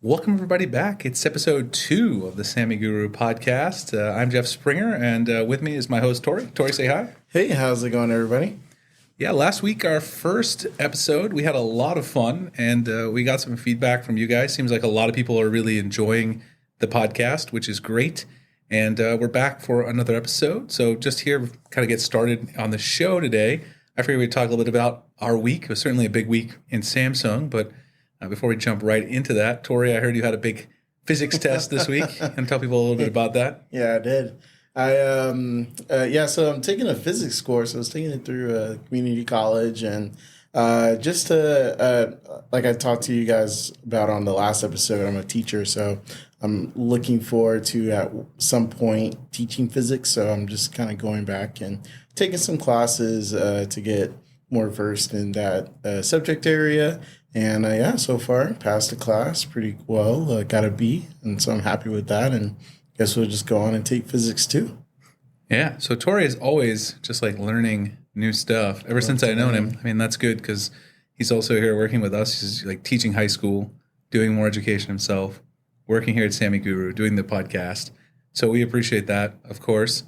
Welcome, everybody, back. It's episode 2 of the Sammy Guru podcast. I'm Jeff Springer, and with me is my host, Torrey. Torrey, say hi. Hey, how's it going, everybody? Yeah, last week, our first episode, we had a lot of fun, and we got some feedback from you guys. Seems like a lot of people are really enjoying the podcast, which is great. And we're back for another episode. So just here, kind of get started on the show today. I figured we'd talk a little bit about our week. It was certainly a big week in Samsung, but before we jump right into that, Torrey, I heard you had a big physics test this week. And tell people a little bit about that. Yeah, I did. So I'm taking a physics course. I was taking it through a community college, and just to, like I talked to you guys about on the last episode, I'm a teacher, so I'm looking forward to at some point teaching physics. So I'm just kind of going back and taking some classes to get more versed in that subject area. And so far passed the class pretty well. Got a B, and so I'm happy with that. And guess we'll just go on and take physics too. Yeah. So Torrey is always just like learning new stuff. Ever since I've known him, I mean, that's good because he's also here working with us. He's like teaching high school, doing more education himself, working here at Sammy Guru, doing the podcast. So we appreciate that, of course.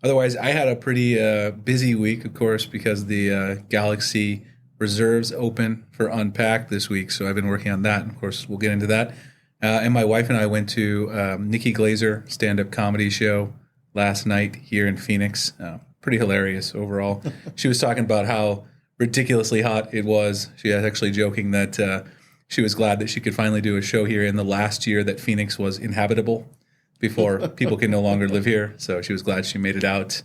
Otherwise, I had a pretty busy week, of course, because the Galaxy reserves open for Unpacked this week. So I've been working on that. And of course, we'll get into that. And my wife and I went to Nikki Glazer stand-up comedy show last night here in Phoenix. Pretty hilarious overall. She was talking about how ridiculously hot it was. She was actually joking that she was glad that she could finally do a show here in the last year that Phoenix was inhabitable before people can no longer live here. So she was glad she made it out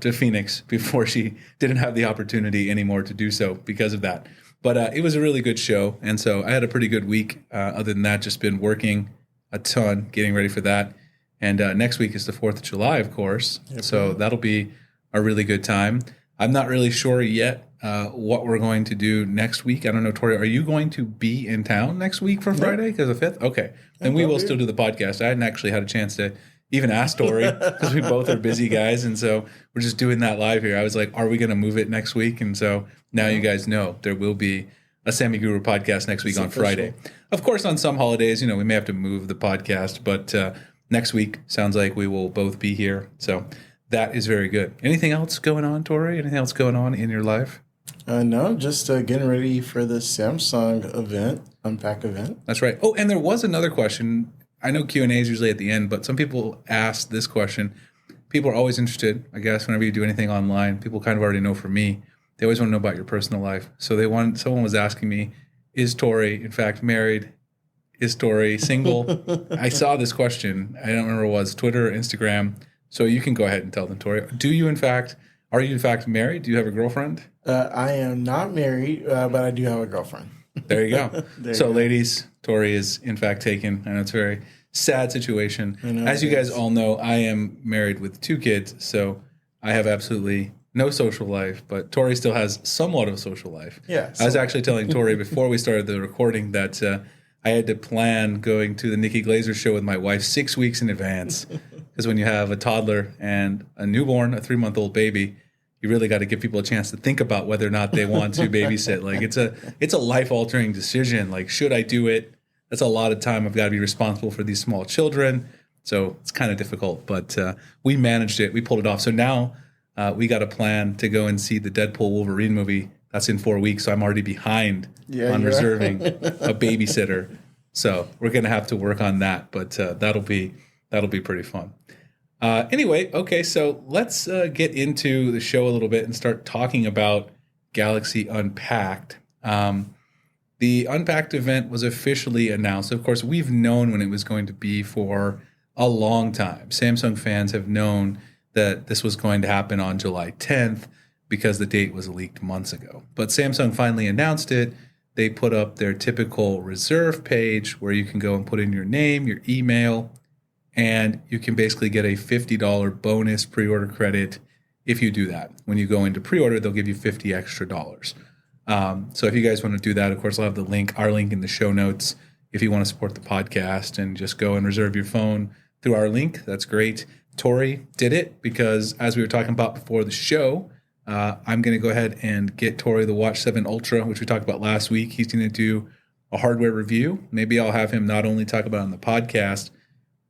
to Phoenix before she didn't have the opportunity anymore to do so because of that. But it was a really good show. And so I had a pretty good week. Other than that, just been working a ton, getting ready for that. And next week is the 4th of July, of course. Yep. So that'll be a really good time. I'm not really sure yet what we're going to do next week. I don't know, Torrey, are you going to be in town next week for Friday because of 5th? Okay. Then we will still do the podcast. I hadn't actually had a chance to even ask Torrey because we both are busy guys. And so we're just doing that live here. I was like, are we going to move it next week? And so now you guys know there will be a Sammy Guru podcast next week on Friday. Of course, on some holidays, we may have to move the podcast, but next week sounds like we will both be here. So that is very good. Anything else going on, Torrey? Anything else going on in your life? No, just getting ready for the Samsung event, Unpack event. That's right. Oh, and there was another question. I know Q&A is usually at the end, but some people ask this question. People are always interested, I guess, whenever you do anything online. People kind of already know from me. They always want to know about your personal life. So someone was asking me, is Torrey, in fact, married? Is Torrey single? I saw this question. I don't remember what it was, Twitter or Instagram. So you can go ahead and tell them, Torrey. Are you in fact married? Do you have a girlfriend? I am not married, but I do have a girlfriend. There you go. Ladies, Torrey is in fact taken. I know it's a very sad situation. As you guys all know, I am married with 2 kids, so I have absolutely no social life, but Torrey still has somewhat of a social life. Yeah. I was actually telling Torrey before we started the recording that I had to plan going to the Nikki Glazer show with my wife 6 weeks in advance. Because when you have a toddler and a newborn, a 3-month-old baby, you really got to give people a chance to think about whether or not they want to babysit. Like it's a life-altering decision. Like, should I do it? That's a lot of time. I've got to be responsible for these small children. So it's kind of difficult, but we managed it. We pulled it off. So now we got a plan to go and see the Deadpool Wolverine movie. That's in 4 weeks. So I'm already behind on reserving a babysitter. So we're going to have to work on that, but that'll be pretty fun. Anyway, okay, so let's get into the show a little bit and start talking about Galaxy Unpacked. The Unpacked event was officially announced. Of course, we've known when it was going to be for a long time. Samsung fans have known that this was going to happen on July 10th because the date was leaked months ago. But Samsung finally announced it. They put up their typical reserve page where you can go and put in your name, your email, and you can basically get a $50 bonus pre-order credit if you do that. When you go into pre-order, they'll give you $50 extra. So if you guys want to do that, of course, I'll have our link in the show notes. If you want to support the podcast and just go and reserve your phone through our link, that's great. Torrey did it because, as we were talking about before the show, I'm going to go ahead and get Torrey the Watch 7 Ultra, which we talked about last week. He's going to do a hardware review. Maybe I'll have him not only talk about it on the podcast,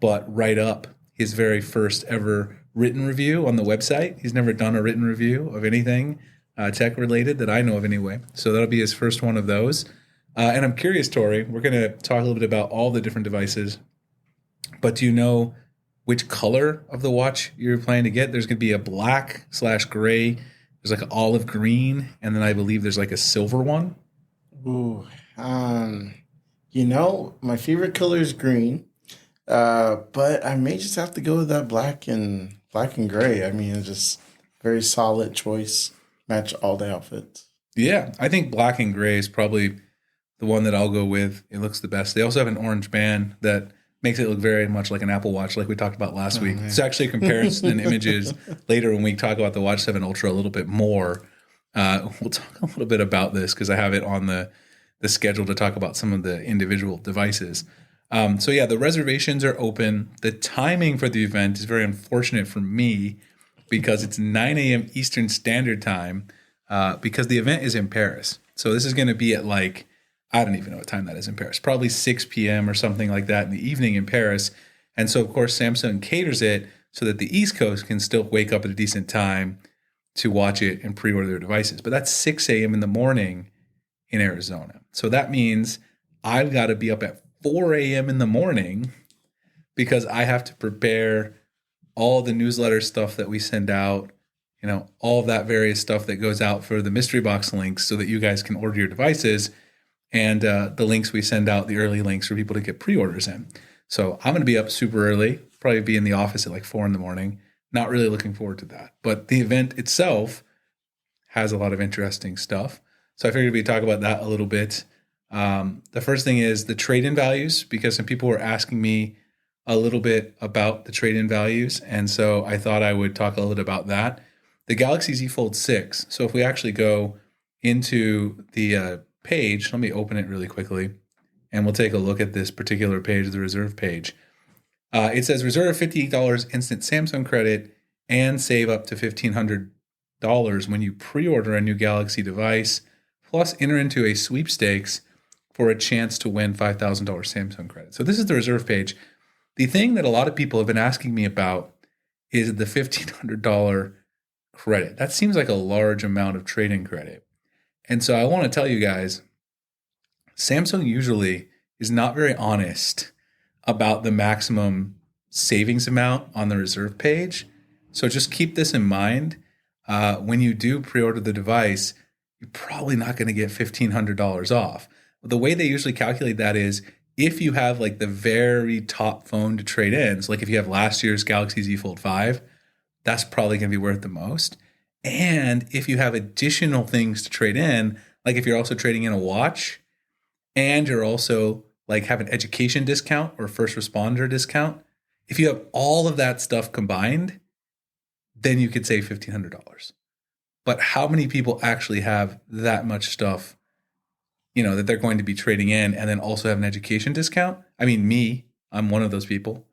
but write up his very first ever written review on the website. He's never done a written review of anything tech related that I know of anyway. So that'll be his first one of those. And I'm curious, Torrey, we're going to talk a little bit about all the different devices, but do you know which color of the watch you're planning to get? There's going to be a black/gray. There's like an olive green, and then I believe there's like a silver one. Ooh, my favorite color is green, but I may just have to go with that black and gray. I mean, it's just very solid choice. Match all the outfits. Yeah, I think black and gray is probably the one that I'll go with. It looks the best. They also have an orange band that makes it look very much like an Apple Watch, like we talked about last week. Man. It's actually a comparison in images later when we talk about the Watch 7 Ultra a little bit more. We'll talk a little bit about this because I have it on the schedule to talk about some of the individual devices. The reservations are open. The timing for the event is very unfortunate for me because it's 9 a.m. Eastern Standard Time because the event is in Paris. So this is going to be at I don't even know what time that is in Paris, probably 6 p.m. or something like that in the evening in Paris. And so, of course, Samsung caters it so that the East Coast can still wake up at a decent time to watch it and pre-order their devices. But that's 6 a.m. in the morning in Arizona. So that means I've got to be up at 4 a.m. in the morning because I have to prepare all the newsletter stuff that we send out, all of that various stuff that goes out for the mystery box links so that you guys can order your devices. And the links we send out, the early links for people to get pre-orders in. So I'm going to be up super early, probably be in the office at 4 in the morning. Not really looking forward to that. But the event itself has a lot of interesting stuff. So I figured we'd talk about that a little bit. The first thing is the trade-in values, because some people were asking me a little bit about the trade-in values. And so I thought I would talk a little bit about that. The Galaxy Z Fold 6. So if we actually go into the page, let me open it really quickly, and we'll take a look at this particular page, the reserve page. It says reserve $58 instant Samsung credit and save up to $1,500 when you pre-order a new Galaxy device, plus enter into a sweepstakes for a chance to win $5,000 Samsung credit. So this is the reserve page. The thing that a lot of people have been asking me about is the $1,500 credit. That seems like a large amount of trade-in credit. And so I want to tell you guys, Samsung usually is not very honest about the maximum savings amount on the reserve page. So just keep this in mind. When you do pre-order the device, you're probably not going to get $1,500 off. The way they usually calculate that is if you have the very top phone to trade in, so if you have last year's Galaxy Z Fold 5, that's probably going to be worth the most. And if you have additional things to trade in, if you're also trading in a watch and you're also have an education discount or first responder discount, if you have all of that stuff combined, then you could save $1,500. But how many people actually have that much stuff, that they're going to be trading in and then also have an education discount? I mean, I'm one of those people.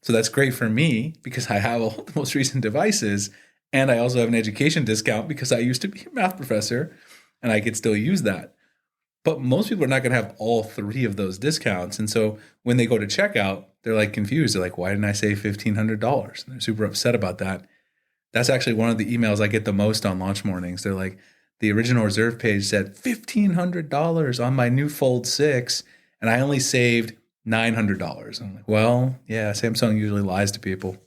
So that's great for me because I have all the most recent devices. And I also have an education discount because I used to be a math professor and I could still use that. But most people are not going to have all three of those discounts. And so when they go to checkout, they're confused. They're why didn't I save $1,500? And they're super upset about that. That's actually one of the emails I get the most on launch mornings. They're the original reserve page said $1,500 on my new Fold 6, and I only saved $900. I'm well, yeah, Samsung usually lies to people.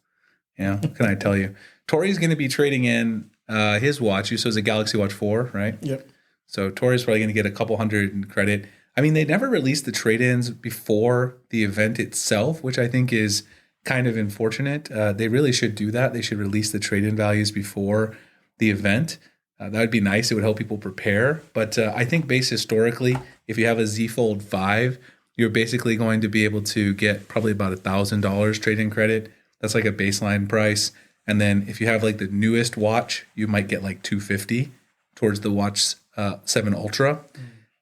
What can I tell you? Torrey's going to be trading in his watch. So it's a Galaxy Watch 4, right? Yep. So Torrey's probably going to get a couple hundred in credit. I mean, they never released the trade-ins before the event itself, which I think is kind of unfortunate. They really should do that. They should release the trade-in values before the event. That would be nice. It would help people prepare. But I think based historically, if you have a Z Fold 5, you're basically going to be able to get probably about $1,000 trade-in credit. That's a baseline price. And then if you have the newest watch, you might get $250 towards the Watch 7 Ultra.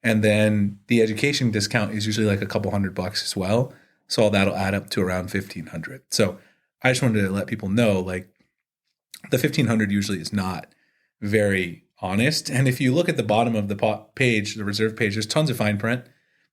And then the education discount is usually a couple $100 as well. So all that'll add up to around $1,500. So I just wanted to let people know the $1,500 usually is not very honest. And if you look at the bottom of the page, the reserve page, there's tons of fine print.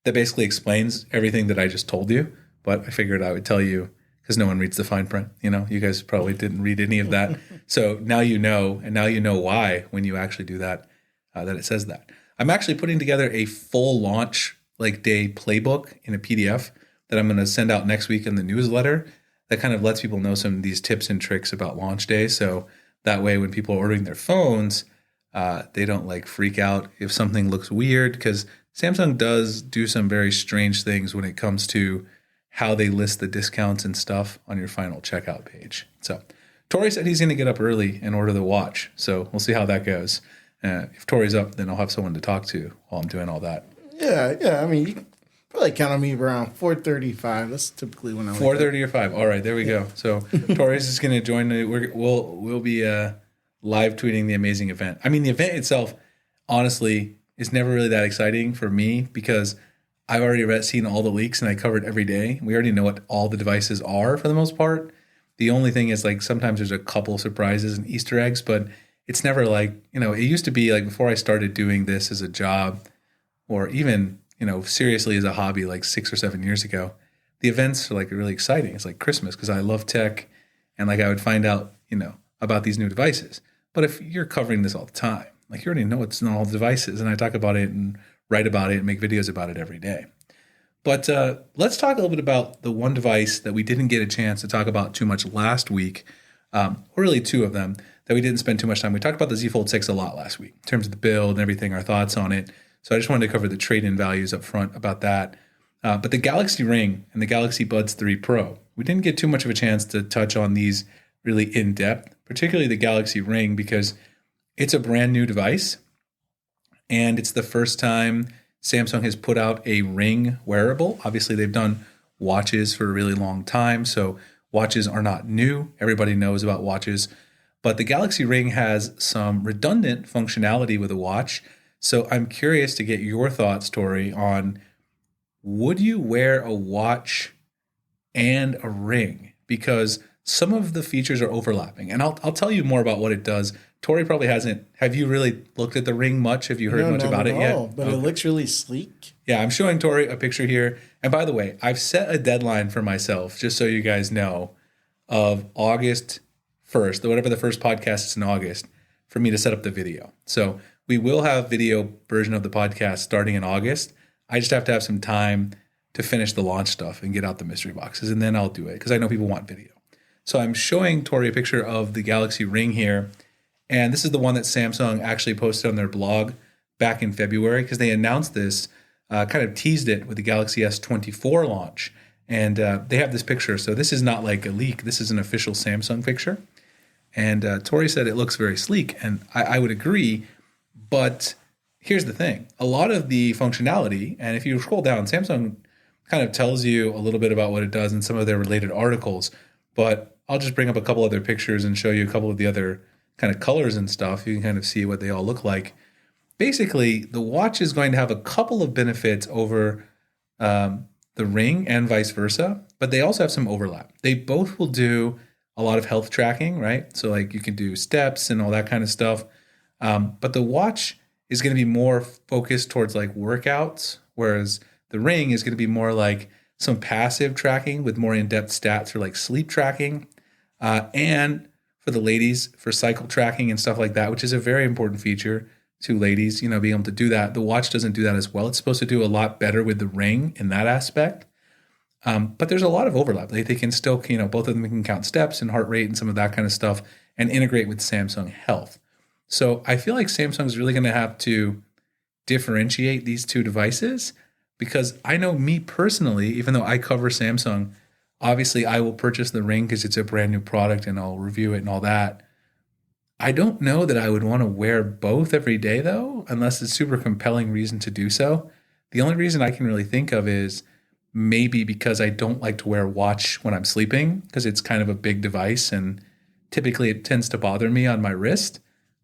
that basically explains everything that I just told you. But I figured I would tell you because no one reads the fine print. You guys probably didn't read any of that. So now you know, and now you know why when you actually do that, that it says that. I'm actually putting together a full launch day playbook in a PDF that I'm going to send out next week in the newsletter that kind of lets people know some of these tips and tricks about launch day. So that way when people are ordering their phones, they don't freak out if something looks weird, because Samsung does do some very strange things when it comes to how they list the discounts and stuff on your final checkout page. So Torrey said he's going to get up early and order the watch. So we'll see how that goes. If Torrey's up, then I'll have someone to talk to while I'm doing all that. Yeah. I mean, you can probably count on me around 4:35. That's typically when I 4:30 or 5. All right, there we go. So Torrey's just going to join. We'll be live tweeting the amazing event. I mean, the event itself, honestly, is never really that exciting for me because I've already seen all the leaks and I cover it every day. We already know what all the devices are for the most part. The only thing is sometimes there's a couple surprises and Easter eggs, but it's never it used to be before I started doing this as a job or even, seriously as a hobby 6 or 7 years ago, the events are really exciting. It's like Christmas because I love tech and I would find out, about these new devices. But if you're covering this all the time, you already know it's in all the devices and I talk about it and write about it and make videos about it every day. But let's talk a little bit about the one device that we didn't get a chance to talk about too much last week, or really two of them that we didn't spend too much time. We talked about the Z Fold 6 a lot last week in terms of the build and everything, our thoughts on it. So I just wanted to cover the trade-in values up front about that. But the Galaxy Ring and the Galaxy Buds 3 Pro, we didn't get too much of a chance to touch on these really in depth, particularly the Galaxy Ring, because it's a brand new device. And it's the first time Samsung has put out a ring wearable. Obviously, they've done watches for a really long time, so watches are not new. Everybody knows about watches. But the Galaxy Ring has some redundant functionality with a watch. So I'm curious to get your thoughts, Torrey, on would you wear a watch and a ring? Because some of the features are overlapping. And I'll tell you more about what it does. Torrey probably hasn't. Have you really looked at the ring much? Have you heard much about it yet? But okay. It looks really sleek. Yeah, I'm showing Torrey a picture here. And by the way, I've set a deadline for myself, just so you guys know, of August 1st, whatever the first podcast is in August, for me to set up the video. So we will have video version of the podcast starting in August. I just have to have some time to finish the launch stuff and get out the mystery boxes, and then I'll do it because I know people want video. So I'm showing Torrey a picture of the Galaxy Ring here. And this is the one that Samsung actually posted on their blog back in February because they announced this, kind of teased it with the Galaxy S24 launch. And they have this picture. So this is not like a leak. This is an official Samsung picture. And Torrey said it looks very sleek. And I would agree. But here's the thing. A lot of the functionality, and if you scroll down, Samsung kind of tells you a little bit about what it does in some of their related articles. But I'll just bring up a couple other pictures and show you a couple of the other kind of colors and stuff. You can kind of see what they all look like. Basically, the watch is going to have a couple of benefits over the ring and vice versa, but they also have some overlap. They both will do a lot of health tracking, right? So you can do steps and all that kind of stuff. But the watch is going to be more focused towards workouts, whereas the ring is going to be more some passive tracking with more in-depth stats for sleep tracking. And for the ladies, for cycle tracking and stuff like that, which is a very important feature to ladies, being able to do that. The watch doesn't do that as well. It's supposed to do a lot better with the ring in that aspect. But there's a lot of overlap. They can still, both of them can count steps and heart rate and some of that kind of stuff and integrate with Samsung Health. So I feel like Samsung's really going to have to differentiate these two devices because I know me personally, even though I cover Samsung, obviously I will purchase the ring because it's a brand new product and I'll review it and all that. I don't know that I would want to wear both every day though, unless it's super compelling reason to do so. The only reason I can really think of is maybe because I don't like to wear a watch when I'm sleeping because it's kind of a big device and typically it tends to bother me on my wrist.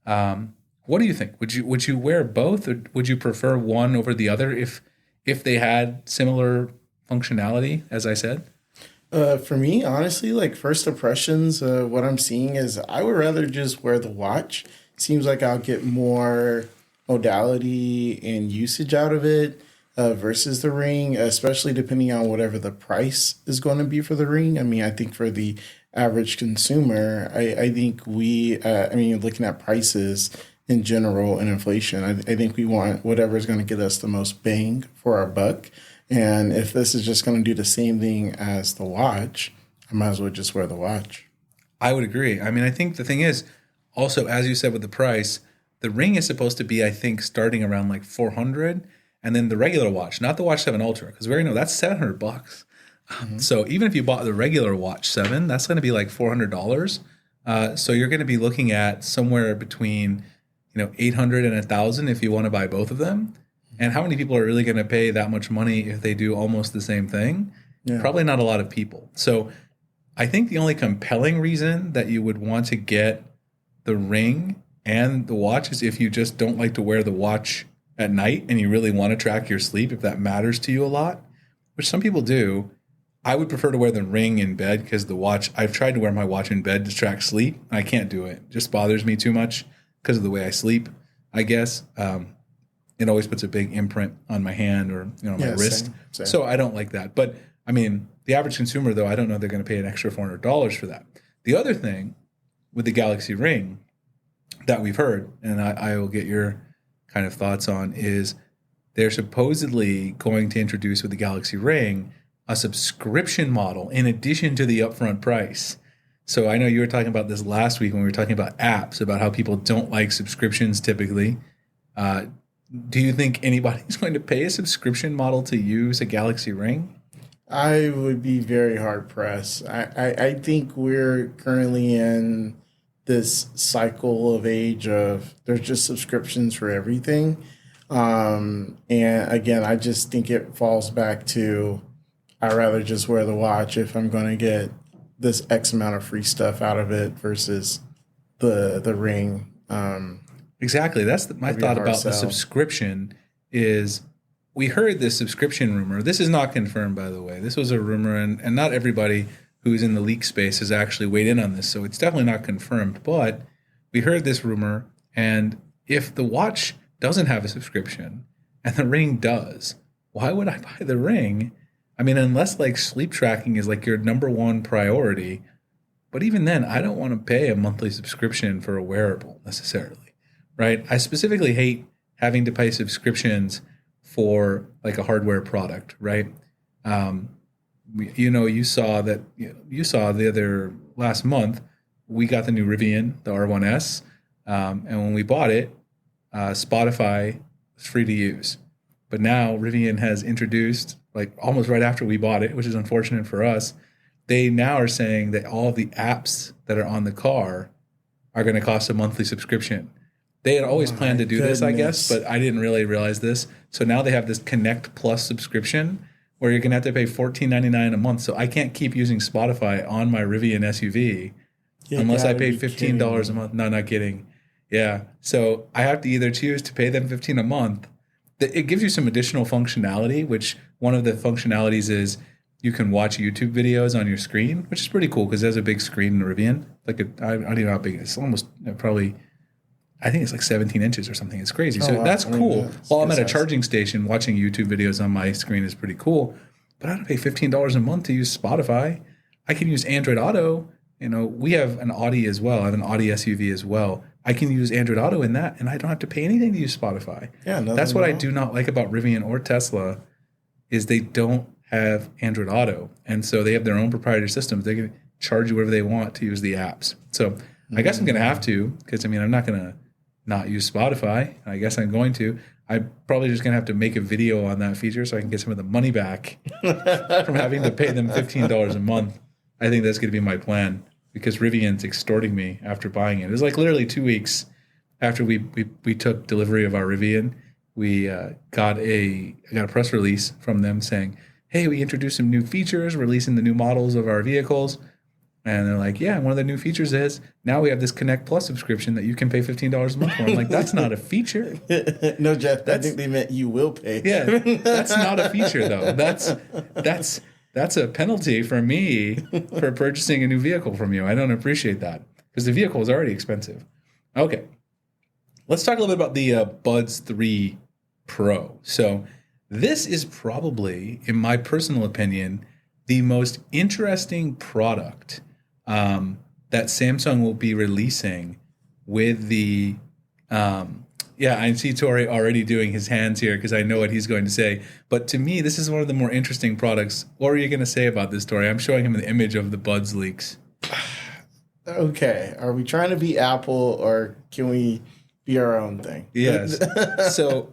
What do you think? Would you wear both, or would you prefer one over the other if they had similar functionality, as I said? For me, honestly, first impressions, what I'm seeing is I would rather just wear the watch. Seems like I'll get more modality and usage out of it. versus the Ring, especially depending on whatever the price is going to be for the Ring. I mean, I think for the average consumer, I think looking at prices in general and inflation, I think we want whatever is going to get us the most bang for our buck. And if this is just going to do the same thing as the watch, I might as well just wear the watch. I would agree. I mean, I think the thing is, also, as you said with the price, the Ring is supposed to be, I think, starting around like 400, and then the regular watch, not the Watch 7 Ultra, because we already know that's $700. Mm-hmm. So even if you bought the regular Watch 7, that's going to be like $400. So you're going to be looking at somewhere between, 800 and 1,000 if you want to buy both of them. And how many people are really going to pay that much money if they do almost the same thing? Yeah. Probably not a lot of people. So I think the only compelling reason that you would want to get the Ring and the watch is if you just don't like to wear the watch at night and you really want to track your sleep, if that matters to you a lot, which some people do. I would prefer to wear the Ring in bed because the watch, I've tried to wear my watch in bed to track sleep. I can't do it. It just bothers me too much because of the way I sleep, I guess. It always puts a big imprint on my hand or my wrist. Same. So I don't like that. But I mean, the average consumer, though, I don't know they're going to pay an extra $400 for that. The other thing with the Galaxy Ring that we've heard, and I will get your kind of thoughts on, is they're supposedly going to introduce with the Galaxy Ring a subscription model in addition to the upfront price. So I know you were talking about this last week when we were talking about apps, about how people don't like subscriptions typically. Do you think anybody's going to pay a subscription model to use a Galaxy Ring? I would be very hard pressed. I think we're currently in this cycle of age of there's just subscriptions for everything. And again, I just think it falls back to I'd rather just wear the watch if I'm going to get this X amount of free stuff out of it versus the Ring. Exactly. That's my thought about the subscription is we heard this subscription rumor. This is not confirmed, by the way. This was a rumor, and not everybody who's in the leak space has actually weighed in on this, so it's definitely not confirmed. But we heard this rumor, and if the watch doesn't have a subscription and the Ring does, why would I buy the Ring? I mean, unless like sleep tracking is like your number one priority. But even then, I don't want to pay a monthly subscription for a wearable necessarily, right? I specifically hate having to pay subscriptions for like a hardware product, right? You saw the other last month, we got the new Rivian, the R1S. And when we bought it, Spotify was free to use. But now Rivian has introduced, like almost right after we bought it, which is unfortunate for us, they now are saying that all of the apps that are on the car are going to cost a monthly subscription. They had always planned to do this, I guess, but I didn't really realize this. So now they have this Connect Plus subscription where you're going to have to pay $14.99 a month. So I can't keep using Spotify on my Rivian SUV unless I pay $15 a month. No, not kidding. Yeah. So I have to either choose to pay them $15 a month. It gives you some additional functionality, which one of the functionalities is you can watch YouTube videos on your screen, which is pretty cool because there's a big screen in the Rivian. I don't even know how big it is. It's almost probably, I think it's like 17 inches or something. It's crazy. So that's cool. While I'm at a charging station, watching YouTube videos on my screen is pretty cool. But I don't pay $15 a month to use Spotify. I can use Android Auto. We have an Audi as well. I have an Audi SUV as well. I can use Android Auto in that, and I don't have to pay anything to use Spotify. Yeah, that's what I do not like about Rivian or Tesla is they don't have Android Auto. And so they have their own proprietary systems. They can charge you whatever they want to use the apps. So I guess I'm going to have to because, I'm not going to not use Spotify. I guess I'm going to. I'm probably just going to have to make a video on that feature so I can get some of the money back from having to pay them $15 a month. I think that's going to be my plan because Rivian's extorting me after buying it. It was like literally 2 weeks after we took delivery of our Rivian. We got a press release from them saying, hey, we introduced some new features, releasing the new models of our vehicles. And they're like, yeah, one of the new features is now we have this Connect Plus subscription that you can pay $15 a month for. I'm like, that's not a feature. No, Jeff, I think they meant you will pay. Yeah, that's not a feature, though. That's a penalty for me for purchasing a new vehicle from you. I don't appreciate that because the vehicle is already expensive. Okay, let's talk a little bit about the Buds 3 Pro. So This is probably, in my personal opinion, the most interesting product that Samsung will be releasing with the. Yeah, I see Torrey already doing his hands here because I know what he's going to say. But to me, this is one of the more interesting products. What are you going to say about this, Torrey? I'm showing him an image of the Buds leaks. Okay, are we trying to be Apple or can we be our own thing? Yes. So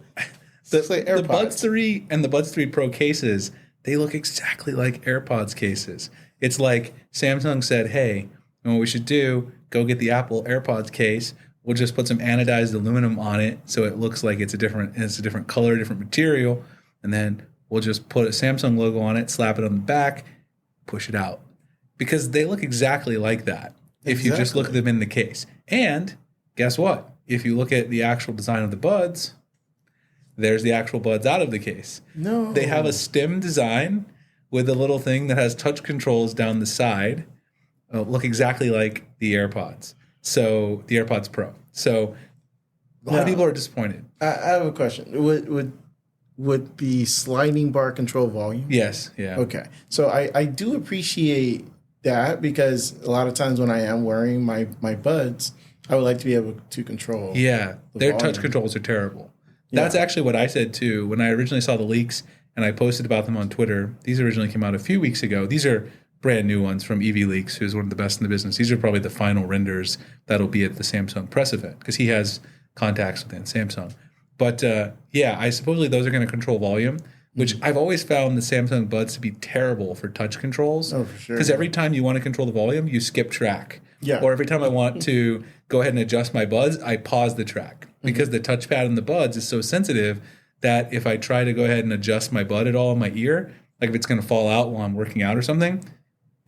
the Buds 3 and the Buds 3 Pro cases, they look exactly like AirPods cases. It's like Samsung said, hey, what we should do, go get the Apple AirPods case. We'll just put some anodized aluminum on it so it looks like it's a different color, different material. And then we'll just put a Samsung logo on it, slap it on the back, push it out. Because they look exactly like that if you just look at them in the case. And guess what? If you look at the actual design of the Buds, there's the actual Buds out of the case. No. They have a stem design with a little thing that has touch controls down the side. Look exactly like the AirPods. So the AirPods Pro. So a lot of people are disappointed. I have a question. Would the sliding bar control volume? Yes. Yeah. Okay. So I do appreciate that because a lot of times when I am wearing my Buds, I would like to be able to control. Yeah. Their volume. touch controls are terrible. That's actually what I said too when I originally saw the leaks and I posted about them on Twitter. These originally came out a few weeks ago. These are brand new ones from EV Leaks, who's one of the best in the business. These are probably the final renders that'll be at the Samsung press event because he has contacts within Samsung. But I supposedly those are going to control volume, which I've always found the Samsung Buds to be terrible for touch controls. Oh, for sure. Because every time you want to control the volume, you skip track. Yeah. Or every time I want to go ahead and adjust my Buds, I pause the track because the touchpad in the Buds is so sensitive that if I try to go ahead and adjust my Bud at all in my ear, like if it's going to fall out while I'm working out or something,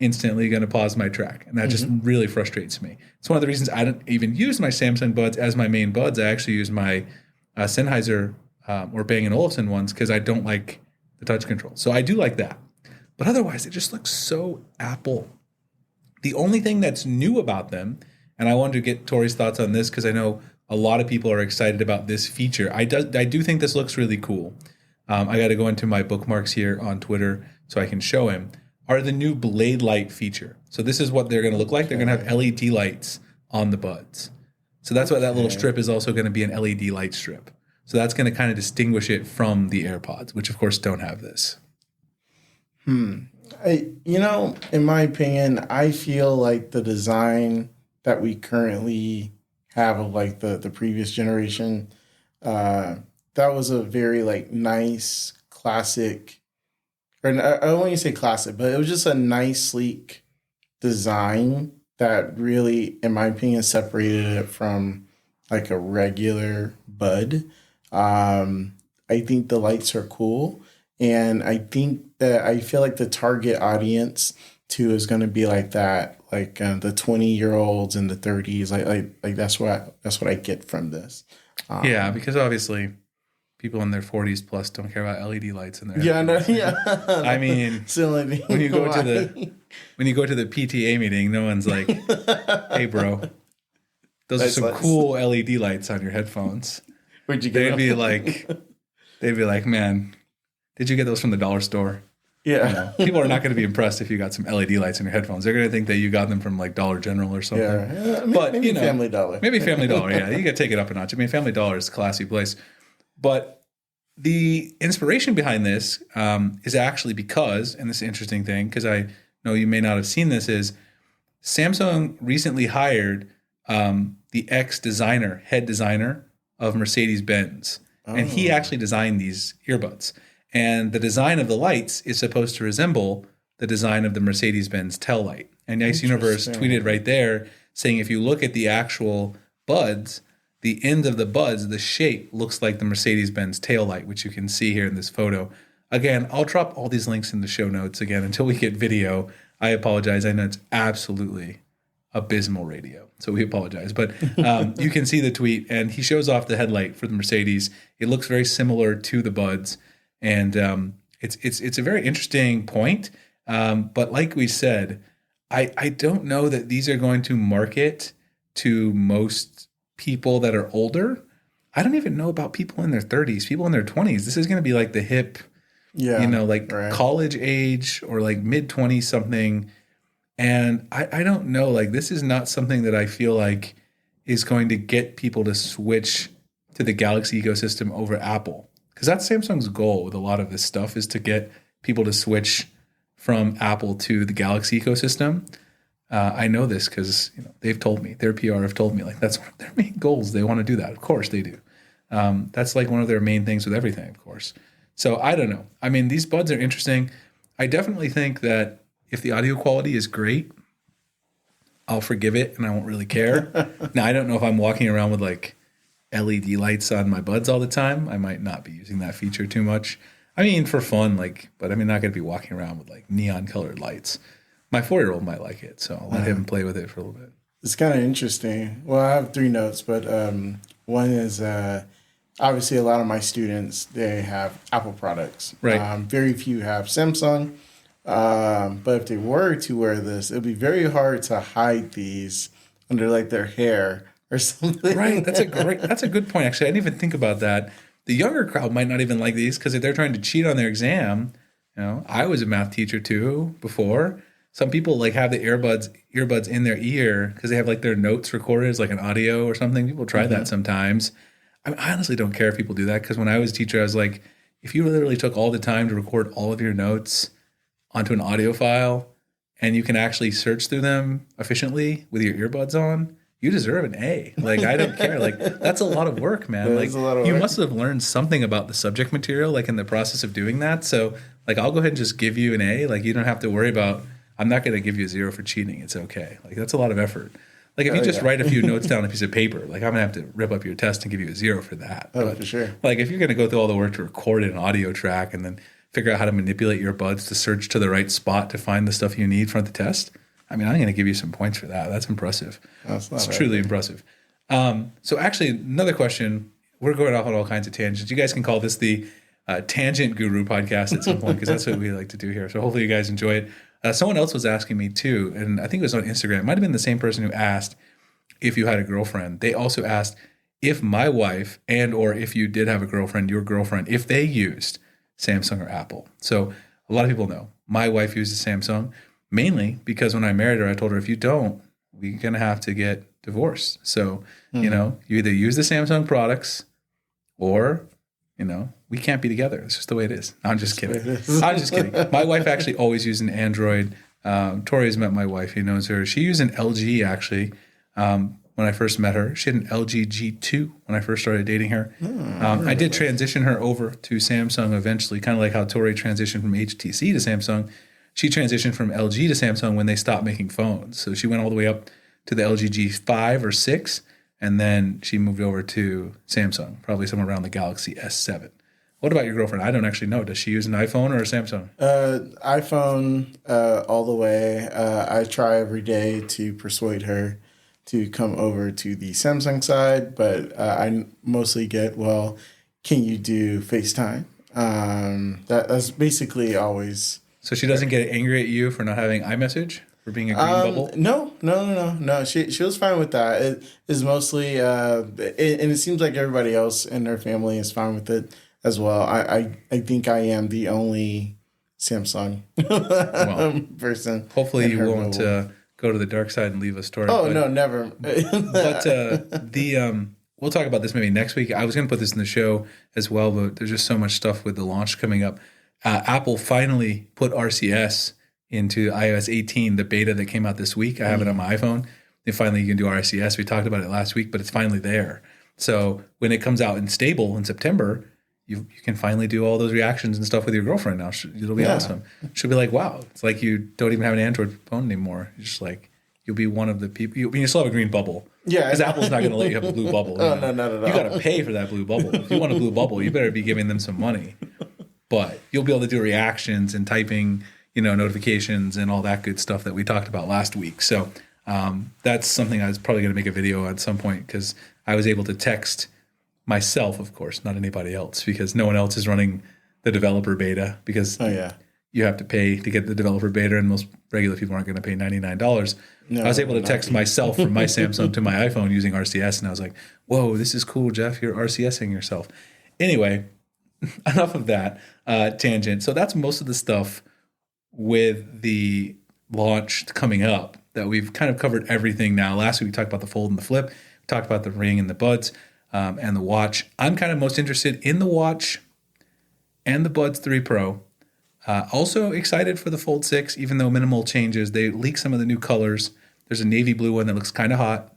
instantly going to pause my track. And that just really frustrates me. It's one of the reasons I don't even use my Samsung Buds as my main Buds. I actually use my Sennheiser or Bang & Olufsen ones because I don't like the touch control. So I do like that. But otherwise, it just looks so Apple. The only thing that's new about them, and I wanted to get Torrey's thoughts on this because I know a lot of people are excited about this feature. I do think this looks really cool. I got to go into my bookmarks here on Twitter so I can show him. Are the new Blade Light feature. So this is what they're going to look like. They're going to have LED lights on the Buds. So that's why that little strip is also going to be an LED light strip. So that's going to kind of distinguish it from the AirPods, which of course don't have this. In my opinion, I feel like the design that we currently have of like the previous generation, that was a very like nice, classic, or I don't want to say classic, but it was just a nice, sleek design that really, in my opinion, separated it from like a regular Bud. I think the lights are cool. And I think that I feel like the target audience too is going to be like that, like the 20-year-olds and the 30s. Like that's what I get from this. Yeah, because obviously people in their 40s plus don't care about LED lights in their I mean, when you go to the PTA meeting, no one's like, "Hey, bro, those are some cool LED lights on your headphones." Where'd you get them? They'd be like, "Man, did you get those from the dollar store?" Yeah. People are not going to be impressed if you got some LED lights in your headphones. They're going to think that you got them from like Dollar General or something. Yeah. But maybe Family Dollar. Maybe Family Dollar. Yeah, you got to take it up a notch. I mean, Family Dollar is a classy place. But the inspiration behind this is actually because, and this is an interesting thing, because I know you may not have seen this, is Samsung recently hired the head designer of Mercedes-Benz. Oh. And he actually designed these earbuds. And the design of the lights is supposed to resemble the design of the Mercedes-Benz tail light. And Nice Universe tweeted right there saying if you look at the actual buds, the end of the buds, the shape looks like the Mercedes-Benz tail light, which you can see here in this photo. Again, I'll drop all these links in the show notes again until we get video. I apologize. I know it's absolutely abysmal radio, so we apologize. But you can see the tweet, and he shows off the headlight for the Mercedes. It looks very similar to the buds. And it's a very interesting point. But like we said, I don't know that these are going to market to most people that are older. I don't even know about people in their 30s, people in their 20s. This is going to be like the hip, like college age or like mid 20s something. And I don't know, like this is not something that I feel like is going to get people to switch to the Galaxy ecosystem over Apple. Because that's Samsung's goal with a lot of this stuff, is to get people to switch from Apple to the Galaxy ecosystem. I know this because they've told me, their PR have told me, like that's one of their main goals. They want to do that. Of course they do. That's like one of their main things with everything, of course. So I don't know. I mean, these buds are interesting. I definitely think that if the audio quality is great, I'll forgive it and I won't really care. Now, I don't know if I'm walking around with like LED lights on my buds all the time. I might not be using that feature too much. I mean, for fun, but I'm not going to be walking around with like neon colored lights. My 4-year-old might like it, so I'll let him play with it for a little bit. It's kind of interesting. Well, I have 3 notes, but one is obviously a lot of my students, they have Apple products. Right. Very few have Samsung. But if they were to wear this, it'd be very hard to hide these under like their hair or something. Right. That's a good point. Actually, I didn't even think about that. The younger crowd might not even like these because if they're trying to cheat on their exam, I was a math teacher too before. Some people like have the earbuds in their ear because they have like their notes recorded as like an audio or something. People try that sometimes. I honestly don't care if people do that because when I was a teacher, I was like, if you literally took all the time to record all of your notes onto an audio file and you can actually search through them efficiently with your earbuds on, you deserve an A. Like, I don't care. Like, that's a lot of work, man. Like, you must have learned something about the subject material, like in the process of doing that. So like, I'll go ahead and just give you an A. Like, you don't have to worry about, I'm not going to give you a 0 for cheating. It's okay. Like, that's a lot of effort. Like, if you just write a few notes down on a piece of paper, like, I'm going to have to rip up your test and give you a 0 for that. But, for sure. Like, if you're going to go through all the work to record an audio track and then figure out how to manipulate your buds to search to the right spot to find the stuff you need for the test, I mean, I'm going to give you some points for that. That's impressive. It's truly impressive. So actually, another question. We're going off on all kinds of tangents. You guys can call this the Tangent Guru podcast at some point because that's what we like to do here. So hopefully you guys enjoy it. Someone else was asking me too, and I think it was on Instagram. It might have been the same person who asked if you had a girlfriend. They also asked if my wife and or if you did have a girlfriend, your girlfriend, if they used Samsung or Apple. So a lot of people know my wife uses Samsung mainly because when I married her, I told her, if you don't, we're going to have to get divorced. So, you either use the Samsung products or, we can't be together. It's just the way it is. I'm just kidding. I'm just kidding. My wife actually always used an Android. Torrey has met my wife. He knows her. She used an LG actually. When I first met her, she had an LG G2 when I first started dating her. I did transition her over to Samsung eventually, kind of like how Torrey transitioned from HTC to Samsung. She transitioned from LG to Samsung when they stopped making phones. So she went all the way up to the LG G5 or 6, and then she moved over to Samsung, probably somewhere around the Galaxy S7. What about your girlfriend? I don't actually know. Does she use an iPhone or a Samsung? iPhone all the way. I try every day to persuade her to come over to the Samsung side, but I mostly get, can you do FaceTime? That's basically always. So she doesn't get angry at you for not having iMessage, for being a green bubble? No. She was fine with that. It is mostly, and it seems like everybody else in her family is fine with it as well. I think I am the only Samsung person. Hopefully you won't go to the dark side and leave a story. No, never. But we'll talk about this maybe next week. I was going to put this in the show as well, but there's just so much stuff with the launch coming up. Apple finally put RCS into iOS 18, the beta that came out this week. I have it on my iPhone. You can do RCS. We talked about it last week, but it's finally there. So when it comes out in stable in September, you can finally do all those reactions and stuff with your girlfriend now. It'll be awesome. She'll be like, wow. It's like you don't even have an Android phone anymore. You're just like, you'll be one of the people. You still have a green bubble. Yeah. Because Apple's not going to let you have a blue bubble. No, not at all. You got to pay for that blue bubble. If you want a blue bubble, you better be giving them some money. But you'll be able to do reactions and typing, notifications and all that good stuff that we talked about last week. So that's something I was probably going to make a video at some point because I was able to text myself, of course, not anybody else, because no one else is running the developer beta because you have to pay to get the developer beta, and most regular people aren't going to pay $99. I was able to text myself from my Samsung to my iPhone using RCS, and I was like, whoa, this is cool, Jeff. You're RCSing yourself. Anyway, enough of that tangent. So that's most of the stuff with the launch coming up that we've kind of covered everything now. Last week we talked about the Fold and the Flip. We talked about the Ring and the Buds and the watch. I'm kind of most interested in the watch and the Buds 3 Pro. Also excited for the Fold 6, even though minimal changes. They leaked some of the new colors. There's a navy blue one that looks kind of hot,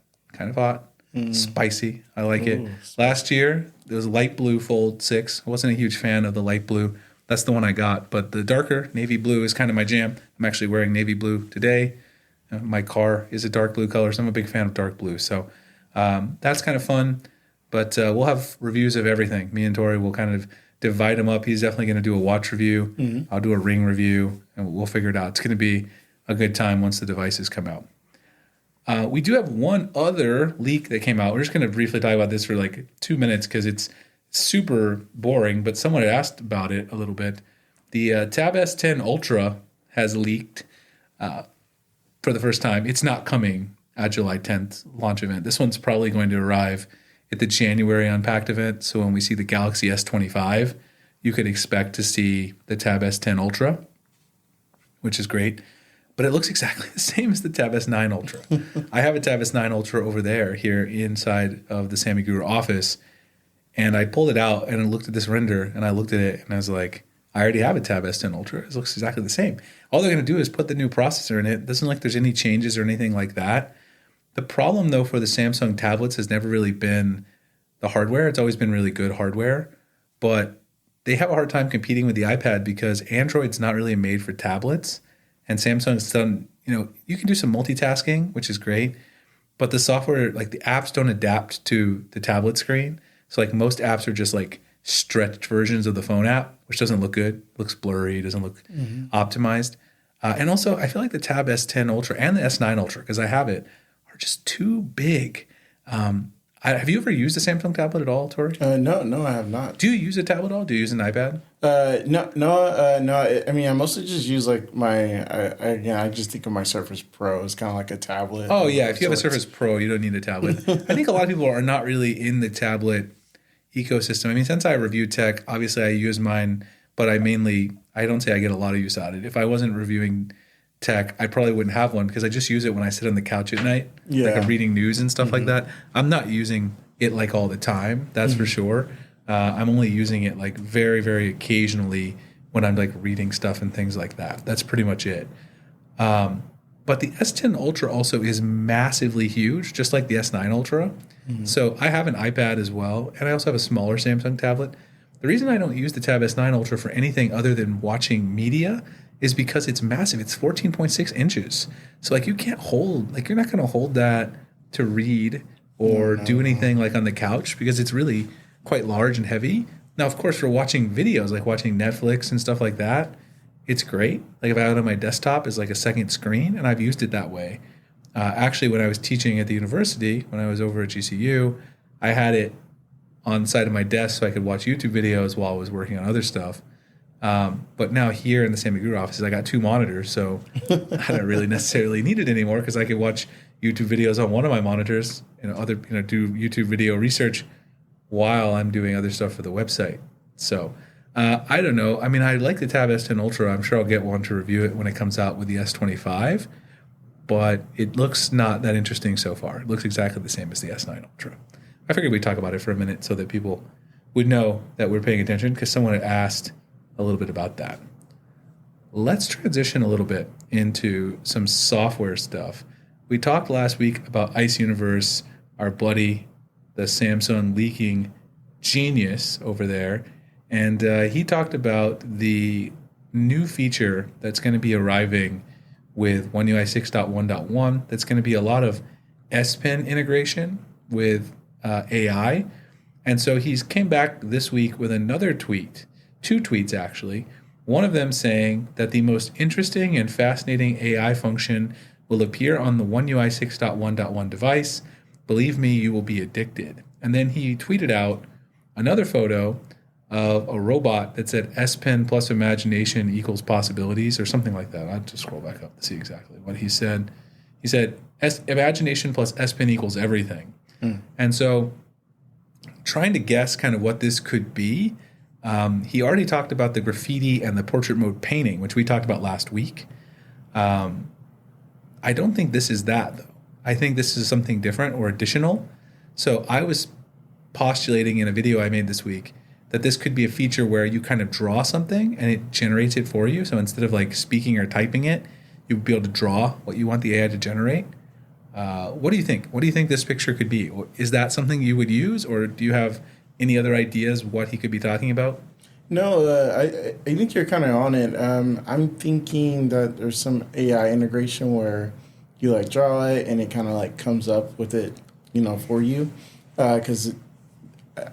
spicy. I like it. Last year, there was a light blue Fold 6. I wasn't a huge fan of the light blue. That's the one I got. But the darker navy blue is kind of my jam. I'm actually wearing navy blue today. My car is a dark blue color, so I'm a big fan of dark blue. So that's kind of fun. But we'll have reviews of everything. Me and Torrey will kind of divide them up. He's definitely going to do a watch review. Mm-hmm. I'll do a ring review, and we'll figure it out. It's going to be a good time once the devices come out. We do have one other leak that came out. We're just going to briefly talk about this for like 2 minutes because it's super boring, but someone had asked about it a little bit. The Tab S10 Ultra has leaked for the first time. It's not coming at July 10th launch event. This one's probably going to arrive at the January Unpacked event. So when we see the Galaxy S25, you could expect to see the Tab S10 Ultra, which is great. But it looks exactly the same as the Tab S9 Ultra. I have a Tab S9 Ultra over there here inside of the Sammy Guru office. And I pulled it out and I looked at this render and I looked at it and I was like, I already have a Tab S10 Ultra. It looks exactly the same. All they're going to do is put the new processor in it. It doesn't look like there's any changes or anything like that. The problem, though, for the Samsung tablets has never really been the hardware. It's always been really good hardware. But they have a hard time competing with the iPad because Android's not really made for tablets. And Samsung's done, you can do some multitasking, which is great. But the software, like the apps don't adapt to the tablet screen. So like most apps are just like stretched versions of the phone app, which doesn't look good. It looks blurry. It doesn't look optimized. And also, I feel like the Tab S10 Ultra and the S9 Ultra, because I have it, are just too big. Have you ever used a Samsung tablet at all, Torrey? No, I have not. Do you use a tablet at all? Do you use an iPad? No. I mean, I mostly just use like I just think of my Surface Pro as kind of like a tablet. Oh yeah, if you have a Surface Pro, you don't need a tablet. I think a lot of people are not really in the tablet ecosystem. I mean, since I review tech, obviously I use mine, but I don't say I get a lot of use out of it. If I wasn't reviewing tech, I probably wouldn't have one because I just use it when I sit on the couch at night, like I'm reading news and stuff like that. I'm not using it like all the time, that's for sure. I'm only using it like very, very occasionally when I'm like reading stuff and things like that. That's pretty much it. But the S10 Ultra also is massively huge, just like the S9 Ultra. So I have an iPad as well, and I also have a smaller Samsung tablet. The reason I don't use the Tab S9 Ultra for anything other than watching media is because it's massive. It's 14.6 inches. So like you can't hold, like you're not going to hold that to read or do anything like on the couch because it's really quite large and heavy. Now, of course, for watching videos, like watching Netflix and stuff like that, it's great. Like if I have it on my desktop as like a second screen, and I've used it that way. Actually, when I was teaching at the university, when I was over at GCU, I had it on the side of my desk so I could watch YouTube videos while I was working on other stuff. But now here in the Sammy Guru offices, I got 2 monitors, so I don't really necessarily need it anymore because I could watch YouTube videos on one of my monitors, do YouTube video research while I'm doing other stuff for the website. So I don't know. I mean, I like the Tab S10 Ultra. I'm sure I'll get one to review it when it comes out with the S25, but it looks not that interesting so far. It looks exactly the same as the S9 Ultra. I figured we'd talk about it for a minute so that people would know that we're paying attention because someone had asked a little bit about that. Let's transition a little bit into some software stuff. We talked last week about Ice Universe, our buddy, the Samsung leaking genius over there, and he talked about the new feature that's going to be arriving with One UI 6.1.1. That's going to be a lot of S Pen integration with AI. And so he's came back this week with another tweet, 2 tweets actually. One of them saying that the most interesting and fascinating AI function will appear on the One UI 6.1.1 device. Believe me, you will be addicted. And then he tweeted out another photo of a robot that said S Pen plus imagination equals possibilities or something like that. I'll have to scroll back up to see exactly what he said. He said imagination plus S Pen equals everything. And so trying to guess kind of what this could be, he already talked about the graffiti and the portrait mode painting, which we talked about last week. I don't think this is that, though. I think this is something different or additional. So I was postulating in a video I made this week that this could be a feature where you kind of draw something and it generates it for you. So instead of like speaking or typing it, you'd be able to draw what you want the AI to generate. What do you think? What do you think this picture could be? Is that something you would use, or do you have any other ideas what he could be talking about? No, I think you're kind of on it. I'm thinking that there's some AI integration where you like draw it and it kind of like comes up with it, for you. Because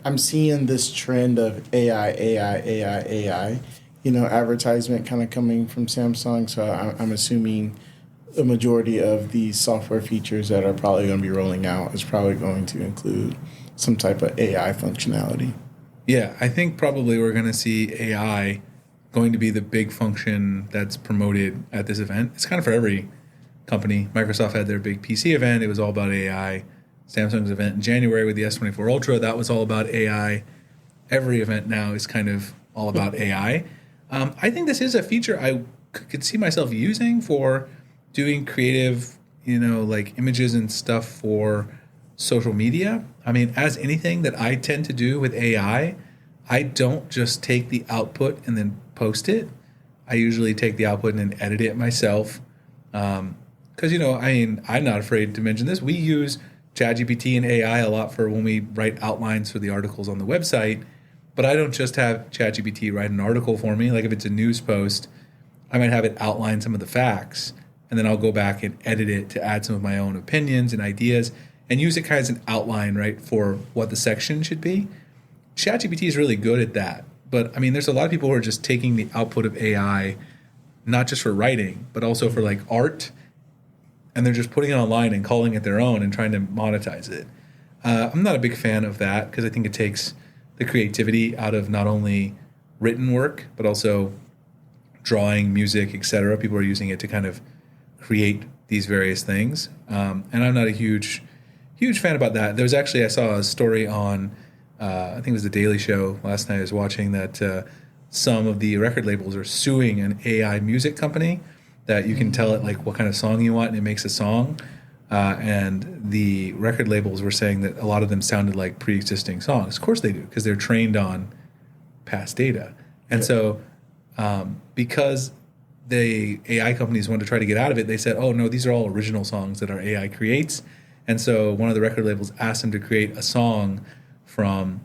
I'm seeing this trend of AI, advertisement kind of coming from Samsung. So I'm assuming the majority of these software features that are probably going to be rolling out is probably going to include some type of AI functionality. Yeah, I think probably we're going to see AI going to be the big function that's promoted at this event. It's kind of for every company. Microsoft had their big PC event. It was all about AI. Samsung's event in January with the S24 Ultra, that was all about AI. Every event now is kind of all about AI. I think this is a feature I could see myself using for doing creative, like images and stuff for social media. I mean, as anything that I tend to do with AI, I don't just take the output and then post it. I usually take the output and then edit it myself. Because, I'm not afraid to mention this. We use ChatGPT and AI a lot for when we write outlines for the articles on the website. But I don't just have ChatGPT write an article for me. Like if it's a news post, I might have it outline some of the facts, and then I'll go back and edit it to add some of my own opinions and ideas and use it kind of as an outline, right, for what the section should be. ChatGPT is really good at that. But, I mean, there's a lot of people who are just taking the output of AI, not just for writing, but also for, like, art, and they're just putting it online and calling it their own and trying to monetize it. I'm not a big fan of that because I think it takes the creativity out of not only written work, but also drawing, music, etc. People are using it to kind of create these various things. And I'm not a huge fan about that. There was actually, I saw a story on, I think it was The Daily Show last night I was watching, that some of the record labels are suing an AI music company that you can tell it like what kind of song you want and it makes a song. And the record labels were saying that a lot of them sounded like pre-existing songs. Of course they do, because they're trained on past data. And so because the AI companies wanted to try to get out of it, they said, oh, no, these are all original songs that our AI creates. And so one of the record labels asked them to create a song from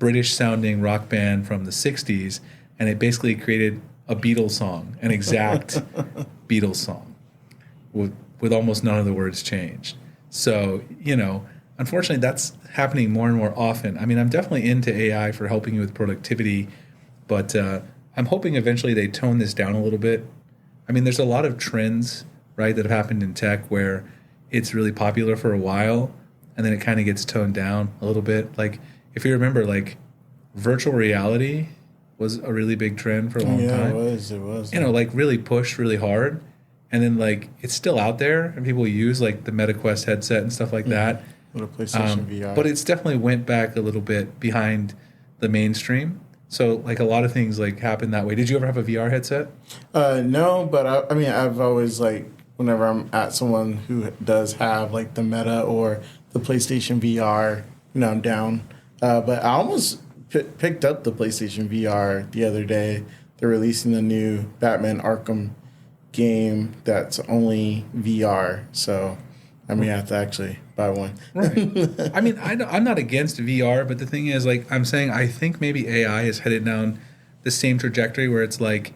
British-sounding rock band from the 60s, and it basically created a Beatles song, an exact Beatles song, with almost none of the words changed. So, unfortunately, that's happening more and more often. I mean, I'm definitely into AI for helping you with productivity, but I'm hoping eventually they tone this down a little bit. I mean, there's a lot of trends, right, that have happened in tech where it's really popular for a while, and then it kind of gets toned down a little bit. Like, if you remember, like, virtual reality was a really big trend for a long time. It was. Like, really pushed really hard. And then, like, it's still out there, and people use, like, the MetaQuest headset and stuff like that. Little PlayStation VR. But it's definitely went back a little bit behind the mainstream. So, like, a lot of things, like, happened that way. Did you ever have a VR headset? No, but I've always, like, whenever I'm at someone who does have, like, the Meta or the PlayStation VR, I'm down. But I almost picked up the PlayStation VR the other day. They're releasing the new Batman Arkham game that's only VR. So I may have to actually buy one. Right. I mean, I'm not against VR, but the thing is, like, I'm saying I think maybe AI is headed down the same trajectory where it's like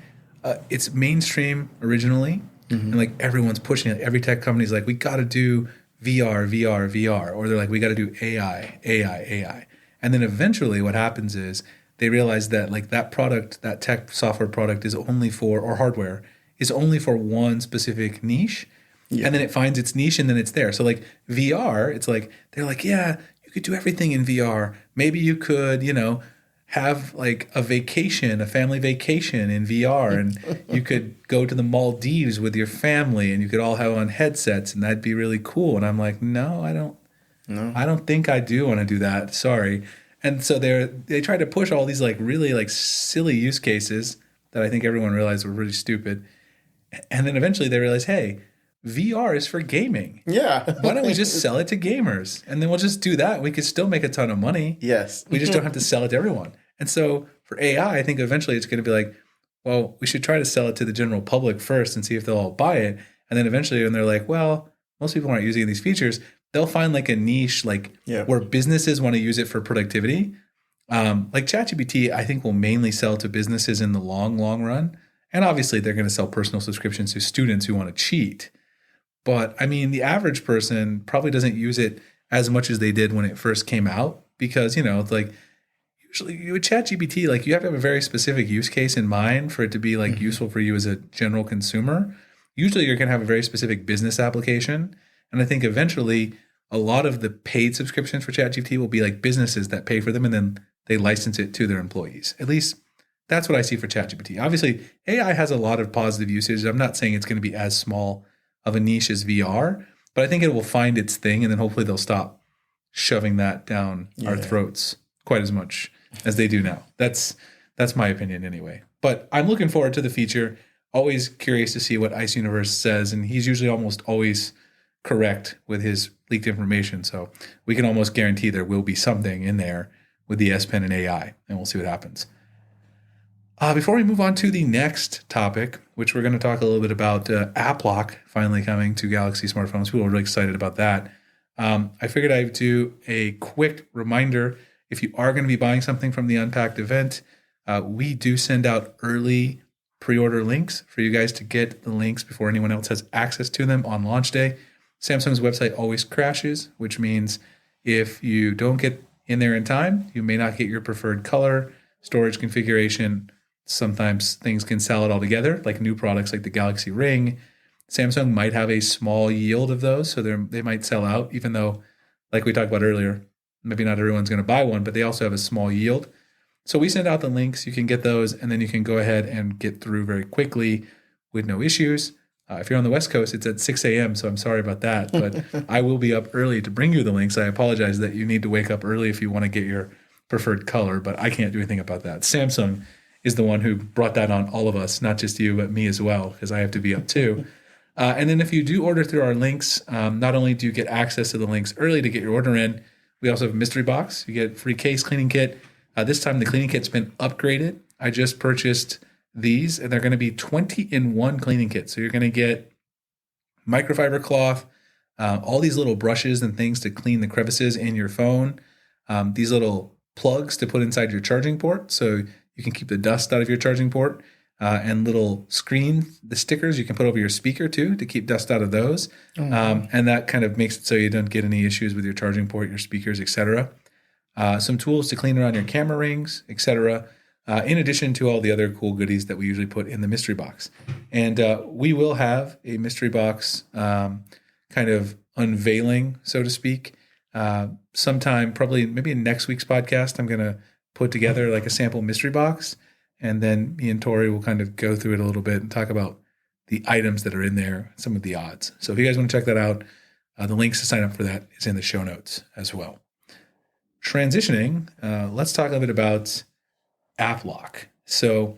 it's mainstream originally, and like everyone's pushing it. Every tech company's like, we got to do VR, VR, VR, or they're like, we got to do AI, AI, AI. And then eventually what happens is they realize that like that product, that tech software product is only for, or hardware, is only for one specific niche. Yeah. And then it finds its niche and then it's there. So like VR, it's like, they're like, yeah, you could do everything in VR. Maybe you could, have like a vacation, a family vacation in VR, and you could go to the Maldives with your family, and you could all have on headsets, and that'd be really cool. And I'm like, no, I don't think I do want to do that. Sorry. And so they tried to push all these like really like silly use cases that I think everyone realized were really stupid. And then eventually they realized, hey, VR is for gaming. Yeah. Why don't we just sell it to gamers? And then we'll just do that. We could still make a ton of money. Yes. We just don't have to sell it to everyone. And so for AI, I think eventually it's going to be like, well, we should try to sell it to the general public first and see if they'll all buy it. And then eventually when they're like, well, most people aren't using these features, they'll find like a niche where businesses want to use it for productivity. Like ChatGPT, I think will mainly sell to businesses in the long run. And obviously they're going to sell personal subscriptions to students who want to cheat. But I mean, the average person probably doesn't use it as much as they did when it first came out because, it's like usually with ChatGPT, like you have to have a very specific use case in mind for it to be like useful for you as a general consumer. Usually you're going to have a very specific business application. And I think eventually a lot of the paid subscriptions for ChatGPT will be like businesses that pay for them and then they license it to their employees. At least that's what I see for ChatGPT. Obviously, AI has a lot of positive usage. I'm not saying it's going to be as small of a niche as VR, but I think it will find its thing, and then hopefully they'll stop shoving that down our throats quite as much as they do now. That's my opinion anyway. But I'm looking forward to the feature. Always curious to see what Ice Universe says, and he's usually almost always correct with his leaked information. So we can almost guarantee there will be something in there with the S Pen and AI, and we'll see what happens. Before we move on to the next topic, which we're going to talk a little bit about App Lock finally coming to Galaxy smartphones. People are really excited about that. I figured I'd do a quick reminder. If you are going to be buying something from the Unpacked event, we do send out early pre-order links for you guys to get the links before anyone else has access to them on launch day. Samsung's website always crashes, which means if you don't get in there in time, you may not get your preferred color, storage configuration. Sometimes things can sell it all together, like new products like the Galaxy Ring. Samsung might have a small yield of those, so they might sell out, even though, like we talked about earlier, maybe not everyone's going to buy one, but they also have a small yield. So we send out the links. You can get those, and then you can go ahead and get through very quickly with no issues. If you're on the West Coast, it's at 6 a.m., so I'm sorry about that. But I will be up early to bring you the links. I apologize that you need to wake up early if you want to get your preferred color, but I can't do anything about that. Samsung is the one who brought that on all of us, not just you, but me as well, because I have to be up too. And then if you do order through our links, not only do you get access to the links early to get your order in, we also have a mystery box. You get free case cleaning kit. This time the cleaning kit's been upgraded. I just purchased these, and they're going to be 20-in-1 cleaning kits. So you're going to get microfiber cloth, all these little brushes and things to clean the crevices in your phone, these little plugs to put inside your charging port so you can keep the dust out of your charging port, and little the stickers you can put over your speaker too to keep dust out of those. And that kind of makes it so you don't get any issues with your charging port, your speakers, etc. Some tools to clean around your camera rings, etc. In addition to all the other cool goodies that we usually put in the mystery box. And we will have a mystery box kind of unveiling, so to speak. Sometime, probably maybe in next week's podcast, I'm going to put together like a sample mystery box. And then me and Tori will kind of go through it a little bit and talk about the items that are in there, some of the odds. So if you guys want to check that out, the links to sign up for that is in the show notes as well. Transitioning, let's talk a little bit about App Lock. So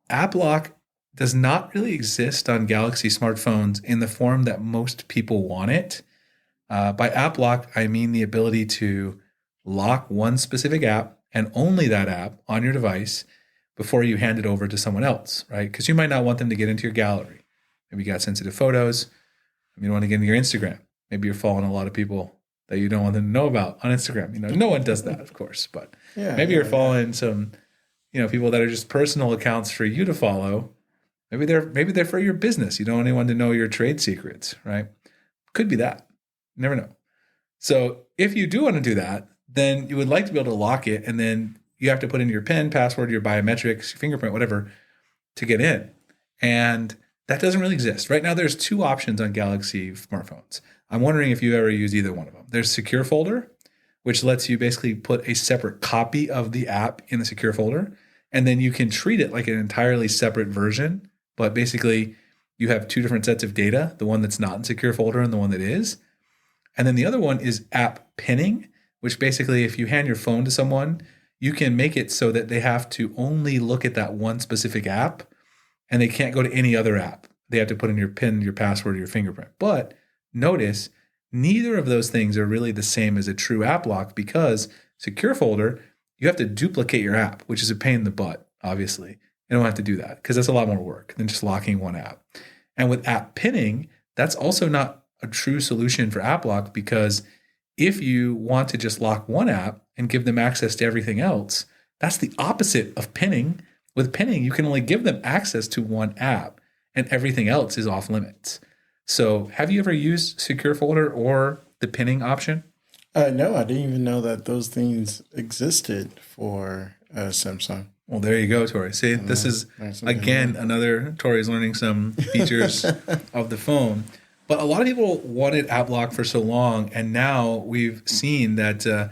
App Lock does not really exist on Galaxy smartphones in the form that most people want it. By App Lock, I mean the ability to lock one specific app and only that app on your device before you hand it over to someone else, right? Because you might not want them to get into your gallery. Maybe you got sensitive photos. Maybe you don't want to get into your Instagram. Maybe you're following a lot of people that you don't want them to know about on Instagram. No one does that, of course, but maybe you're following some, people that are just personal accounts for you to follow. Maybe they're for your business. You don't want anyone to know your trade secrets, right? Could be that. You never know. So if you do want to do that, then you would like to be able to lock it, and then you have to put in your PIN, password, your biometrics, your fingerprint, whatever, to get in. And that doesn't really exist. Right now, there's two options on Galaxy smartphones. I'm wondering if you ever use either one of them. There's Secure Folder, which lets you basically put a separate copy of the app in a secure folder. And then you can treat it like an entirely separate version. But basically, you have two different sets of data, the one that's not in secure folder and the one that is. And then the other one is app pinning, which basically if you hand your phone to someone, you can make it so that they have to only look at that one specific app and they can't go to any other app. They have to put in your PIN, your password, your fingerprint. But notice, neither of those things are really the same as a true app lock because secure folder, you have to duplicate your app, which is a pain in the butt, obviously. You don't have to do that because that's a lot more work than just locking one app. And with app pinning, that's also not a true solution for app lock because if you want to just lock one app and give them access to everything else, that's the opposite of pinning. With pinning, you can only give them access to one app and everything else is off limits. So have you ever used secure folder or the pinning option? No, I didn't even know that those things existed for Samsung. Well, there you go, Torrey. See, this is, again, another Torrey's learning some features of the phone. But a lot of people wanted app lock for so long, and now we've seen that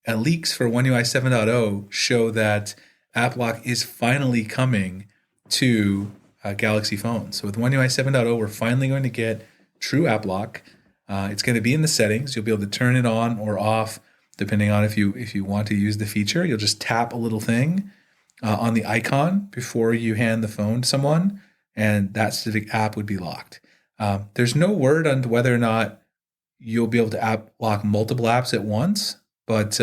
leaks for One UI 7.0 show that app lock is finally coming to Galaxy phones. So with One UI 7.0, we're finally going to get true app lock. It's going to be in the settings. You'll be able to turn it on or off depending on if you want to use the feature. You'll just tap a little thing on the icon before you hand the phone to someone, and that specific app would be locked. There's no word on whether or not you'll be able to app lock multiple apps at once, but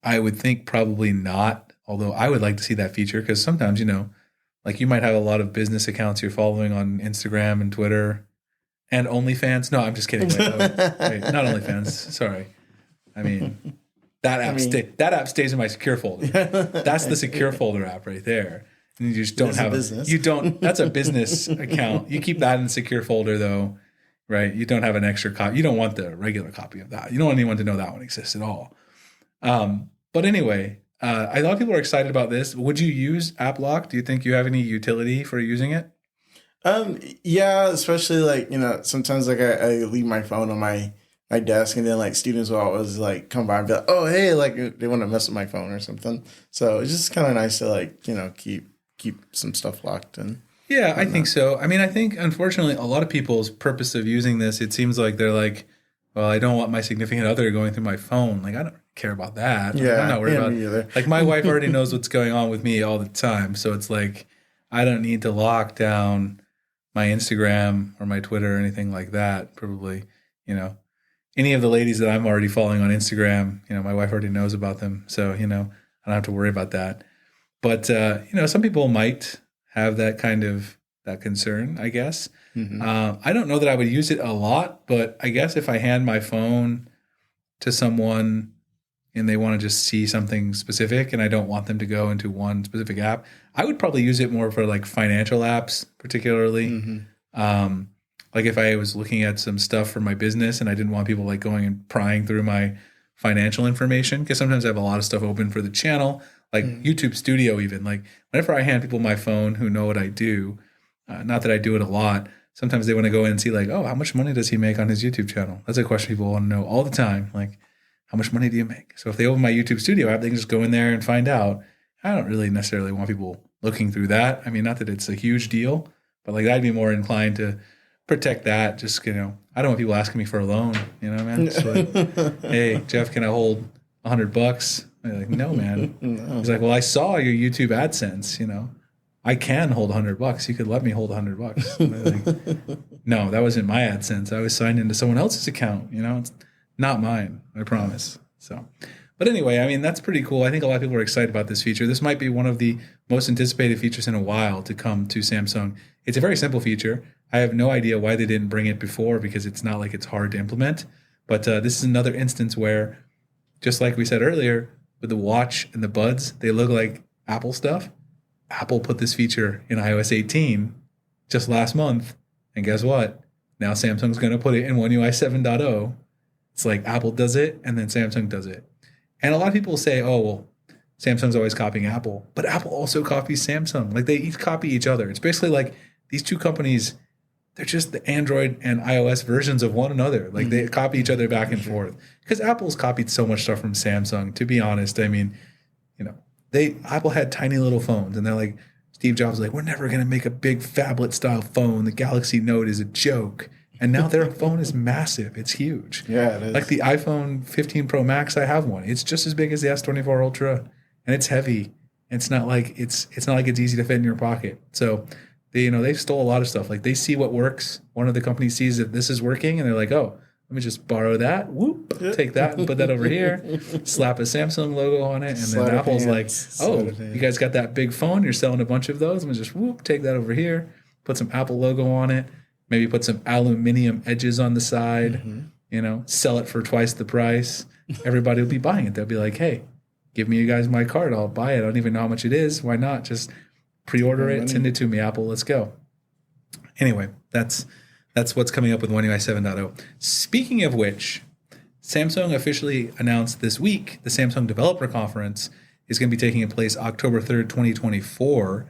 I would think probably not, although I would like to see that feature because sometimes, like you might have a lot of business accounts you're following on Instagram and Twitter and OnlyFans. No, I'm just kidding. Wait, not OnlyFans. Sorry. I mean, that app stays in my secure folder. That's the secure folder app right there. And you just don't have business. That's a business account. You keep that in the secure folder though, right? You don't have an extra copy. You don't want the regular copy of that. You don't want anyone to know that one exists at all. But anyway, a lot of people are excited about this. Would you use app lock? Do you think you have any utility for using it? Yeah, especially like, sometimes like I leave my phone on my desk and then like students will always like come by and be like, oh, hey, like they want to mess with my phone or something. So it's just kind of nice to like, keep some stuff locked in. Yeah, I think so. I mean, I think unfortunately a lot of people's purpose of using this, it seems like they're like, well, I don't want my significant other going through my phone. Like, I don't care about that. Yeah, I'm not worried about me either. Like my wife already knows what's going on with me all the time. So it's like, I don't need to lock down my Instagram or my Twitter or anything like that. Probably, any of the ladies that I'm already following on Instagram, my wife already knows about them. So, I don't have to worry about that. But, some people might have that concern, I guess. Mm-hmm. I don't know that I would use it a lot, but I guess if I hand my phone to someone and they want to just see something specific and I don't want them to go into one specific app, I would probably use it more for like financial apps, particularly. Mm-hmm. Like if I was looking at some stuff for my business and I didn't want people like going and prying through my financial information, because sometimes I have a lot of stuff open for the channel, like YouTube Studio even. Like whenever I hand people my phone who know what I do, not that I do it a lot, sometimes they want to go in and see like, oh, how much money does he make on his YouTube channel? That's a question people want to know all the time. Like, how much money do you make? So if they open my YouTube Studio app, they can just go in there and find out. I don't really necessarily want people looking through that. I mean, not that it's a huge deal, but like I'd be more inclined to protect that. Just, I don't want people asking me for a loan, man. So like, hey, Jeff, can I hold $100? I'm like, no, man. No. He's like, well, I saw your YouTube AdSense, I can hold $100. You could let me hold $100. Like, no, that wasn't my AdSense. I was signed into someone else's account. It's not mine. I promise. So, but anyway, I mean, that's pretty cool. I think a lot of people are excited about this feature. This might be one of the most anticipated features in a while to come to Samsung. It's a very simple feature. I have no idea why they didn't bring it before because it's not like it's hard to implement. But this is another instance where, just like we said earlier, with the watch and the buds, they look like Apple stuff. Apple put this feature in iOS 18 just last month. And guess what? Now Samsung's going to put it in One UI 7.0. It's like Apple does it and then Samsung does it. And a lot of people say, oh, well, Samsung's always copying Apple. But Apple also copies Samsung. Like they each copy each other. It's basically like these two companies, they're just the Android and iOS versions of one another. Like they copy each other back and forth. Because Apple's copied so much stuff from Samsung. To be honest, I mean, Apple had tiny little phones, and they're like, Steve Jobs was like, we're never going to make a big phablet style phone. The Galaxy Note is a joke. And now their phone is massive. It's huge. Yeah, it is. Like the iPhone 15 Pro Max, I have one. It's just as big as the S24 Ultra, and it's heavy. It's not like it's easy to fit in your pocket. So they stole a lot of stuff. Like they see what works. One of the companies sees that this is working, and they're like, oh, let me just borrow that. Whoop, take that and put that over here. Slap a Samsung logo on it, and then Apple's like, oh, you guys got that big phone? You're selling a bunch of those. Let me just take that over here. Put some Apple logo on it. Maybe put some aluminum edges on the side, sell it for twice the price. Everybody will be buying it. They'll be like, hey, give me you guys my card. I'll buy it. I don't even know how much it is. Why not? Just pre-order it, send it to me, Apple. Let's go. Anyway, that's what's coming up with One UI 7.0. Speaking of which, Samsung officially announced this week the Samsung Developer Conference is going to be taking place October 3rd, 2024.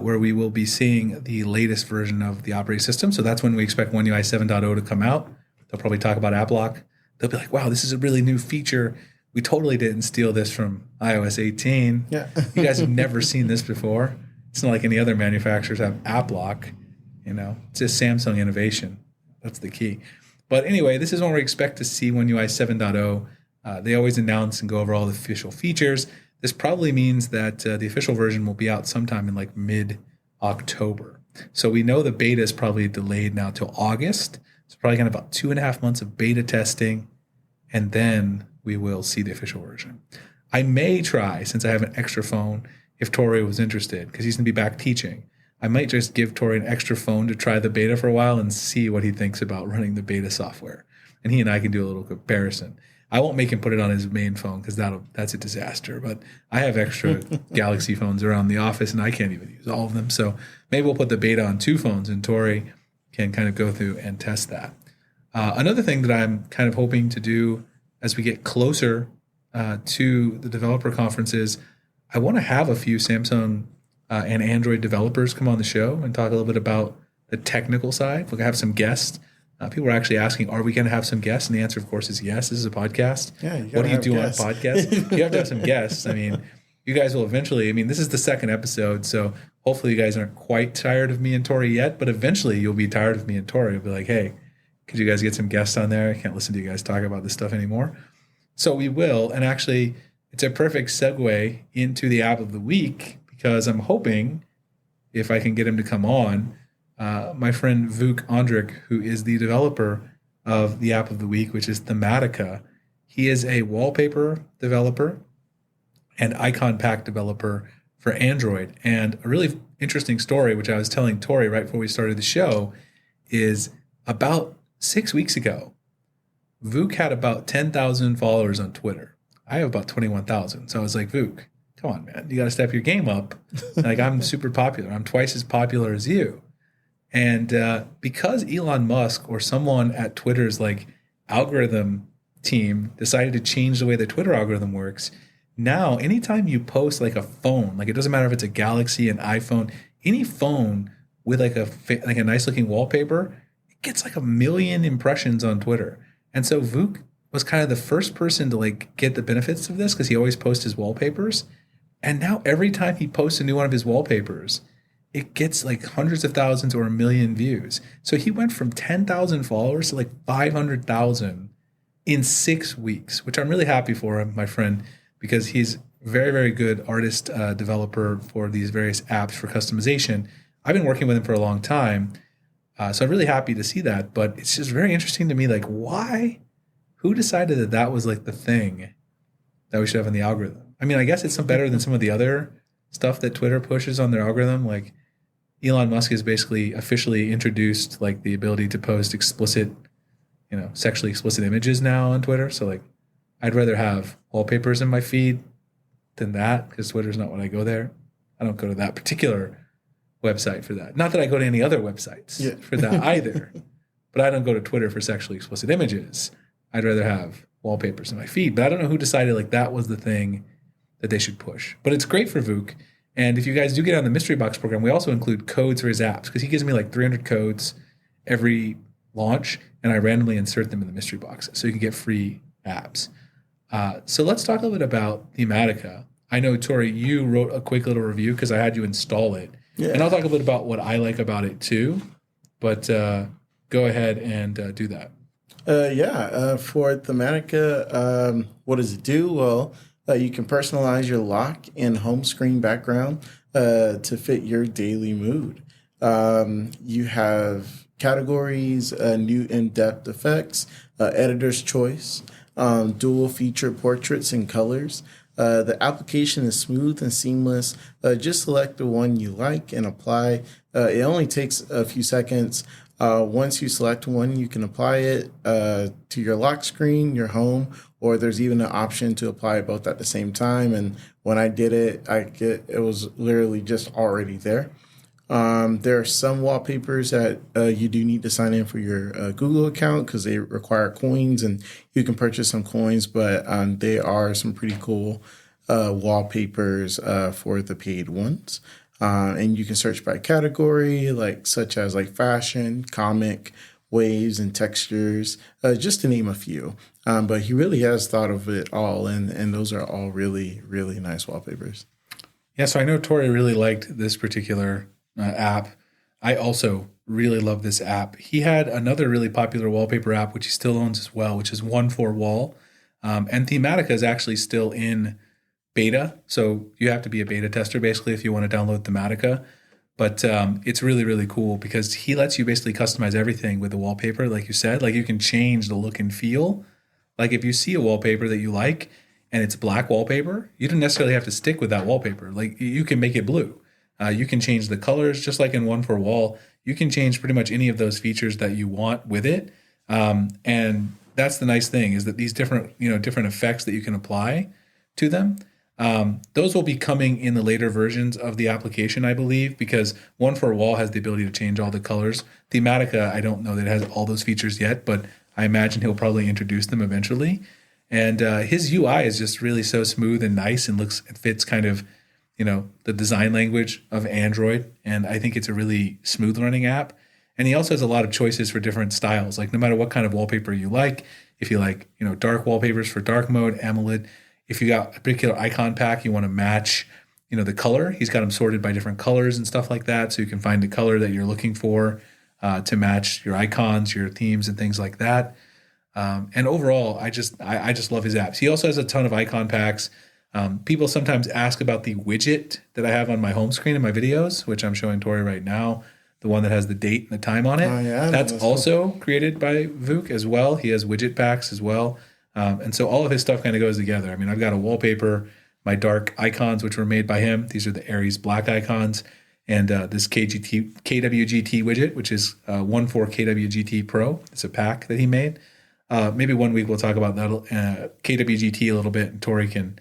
Where we will be seeing the latest version of the operating system. So that's when we expect One UI 7.0 to come out. They'll probably talk about app lock. They'll be like, wow, this is a really new feature. We totally didn't steal this from iOS 18. Yeah. You guys have never seen this before. It's not like any other manufacturers have app lock. It's just Samsung innovation. That's the key. But anyway, this is when we expect to see One UI 7.0. They always announce and go over all the official features. This probably means that the official version will be out sometime in like mid-October. So we know the beta is probably delayed now till August. It's probably going to about 2.5 months of beta testing, and then we will see the official version. I may try, since I have an extra phone, if Torrey was interested, because he's going to be back teaching. I might just give Torrey an extra phone to try the beta for a while and see what he thinks about running the beta software. And he and I can do a little comparison. I won't make him put it on his main phone because that's a disaster. But I have extra Galaxy phones around the office, and I can't even use all of them. So maybe we'll put the beta on 2 phones, and Torrey can kind of go through and test that. Another thing that I'm kind of hoping to do as we get closer to the developer conferences, I want to have a few Samsung and Android developers come on the show and talk a little bit about the technical side. We'll have some guests. People are actually asking, are we going to have some guests? And the answer, of course, is yes. This is a podcast. Yeah, what do you do on a podcast? You have to have some guests. I mean, you guys will eventually, this is the 2nd episode, so hopefully you guys aren't quite tired of me and Torrey yet, but eventually you'll be tired of me and Torrey. You'll be like, hey, could you guys get some guests on there? I can't listen to you guys talk about this stuff anymore. So we will, and actually it's a perfect segue into the app of the week, because I'm hoping, if I can get him to come on, my friend Vuk Andrik, who is the developer of the app of the week, which is Thematica. He is a wallpaper developer and icon pack developer for Android. And a really interesting story, which I was telling Torrey right before we started the show, is about 6 weeks ago, Vuk had about 10,000 followers on Twitter. I have about 21,000. So I was like, Vuk, come on, man. You got to step your game up. Like, I'm super popular. I'm twice as popular as you. And because Elon Musk or someone at Twitter's like algorithm team decided to change the way the Twitter algorithm works, now anytime you post like a phone, like it doesn't matter if it's a Galaxy, an iPhone, any phone with like a nice looking wallpaper, it gets like 1 million impressions on Twitter. And so Vuk was kind of the first person to like get the benefits of this, because he always posts his wallpapers. And now every time he posts a new one of his wallpapers, it gets like hundreds of thousands or 1 million views. So he went from 10,000 followers to like 500,000 in 6 weeks, which I'm really happy for him, my friend, because he's very, very good artist developer for these various apps for customization. I've been working with him for a long time. So I'm really happy to see that. But it's just very interesting to me, like, why? Who decided that that was like the thing that we should have in the algorithm? I mean, I guess it's better than some of the other stuff that Twitter pushes on their algorithm. Like, Elon Musk has basically officially introduced like the ability to post explicit, sexually explicit images now on Twitter. So like, I'd rather have wallpapers in my feed than that, because Twitter's not when I go there. I don't go to that particular website for that. Not that I go to any other websites for that either, but I don't go to Twitter for sexually explicit images. I'd rather have wallpapers in my feed. But I don't know who decided like that was the thing that they should push. But it's great for Vuk. And if you guys do get on the Mystery Box program, we also include codes for his apps, because he gives me like 300 codes, every launch, and I randomly insert them in the mystery box so you can get free apps. So let's talk a little bit about Thematica. I know, Torrey, you wrote a quick little review because I had you install it. Yeah. And I'll talk a bit about what I like about it too. But go ahead and do that. For Thematica, what does it do? Well, you can personalize your lock and home screen background to fit your daily mood. You have categories, new in-depth effects, editor's choice, dual feature portraits and colors. The application is smooth and seamless. Just select the one you like and apply. It only takes a few seconds. Once you select one, you can apply it to your lock screen, your home, or there's even an option to apply both at the same time. And when I did it, it was literally just already there. There are some wallpapers that you do need to sign in for your Google account because they require coins, and you can purchase some coins, but they are some pretty cool wallpapers for the paid ones. And you can search by category, such as fashion, comic, waves, and textures, just to name a few. But he really has thought of it all, and those are all really, really nice wallpapers. Yeah, so I know Torrey really liked this particular app. I also really love this app. He had another really popular wallpaper app, which he still owns as well, which is 1-4-Wall. And Thematica is actually still in beta. So you have to be a beta tester basically if you want to download Thematica. But it's really, really cool because he lets you basically customize everything with the wallpaper. Like you said, you can change the look and feel. Like if you see a wallpaper that you like and it's black wallpaper, you don't necessarily have to stick with that wallpaper. You can make it blue. You can change the colors, just like in 1-4-Wall. You can change pretty much any of those features that you want with it. And that's the nice thing is that these different effects that you can apply to them, those will be coming in the later versions of the application, I believe, because 1-4-Wall has the ability to change all the colors. Thematica, I don't know that it has all those features yet, but I imagine he'll probably introduce them eventually. And his UI is just really so smooth and nice and it fits kind of the design language of Android. And I think it's a really smooth running app. And he also has a lot of choices for different styles. No matter what kind of wallpaper you like, if you like, dark wallpapers for dark mode, AMOLED, if you got a particular icon pack, you want to match, the color, he's got them sorted by different colors and stuff like that. So you can find the color that you're looking for to match your icons, your themes and things like that. And overall, I just love his apps. He also has a ton of icon packs. People sometimes ask about the widget that I have on my home screen in my videos, which I'm showing Torrey right now, the one that has the date and the time on it. Oh, yeah, that's also cool. Created by Vuk as well. He has widget packs as well. And so all of his stuff kind of goes together. I mean, I've got a wallpaper, my dark icons, which were made by him. These are the Aries black icons. And this KWGT widget, which is 1-4-KWGT Pro. It's a pack that he made. Maybe one week we'll talk about that KWGT a little bit, and Torrey can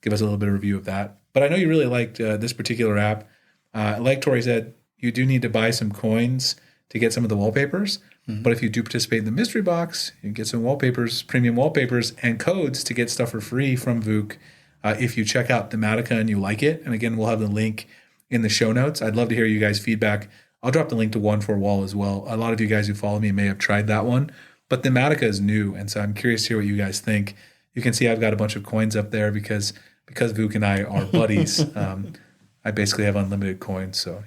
give us a little bit of review of that. But I know you really liked this particular app. Like Torrey said, you do need to buy some coins to get some of the wallpapers. Mm-hmm. But if you do participate in the mystery box, you can get some wallpapers, premium wallpapers, and codes to get stuff for free from Vuk if you check out Thematica and you like it. And again, we'll have the link in the show notes. I'd love to hear you guys' feedback. I'll drop the link to 1-4-Wall as well. A lot of you guys who follow me may have tried that one. But Thematica is new, and so I'm curious to hear what you guys think. You can see I've got a bunch of coins up there because Vuk and I are buddies. I basically have unlimited coins, so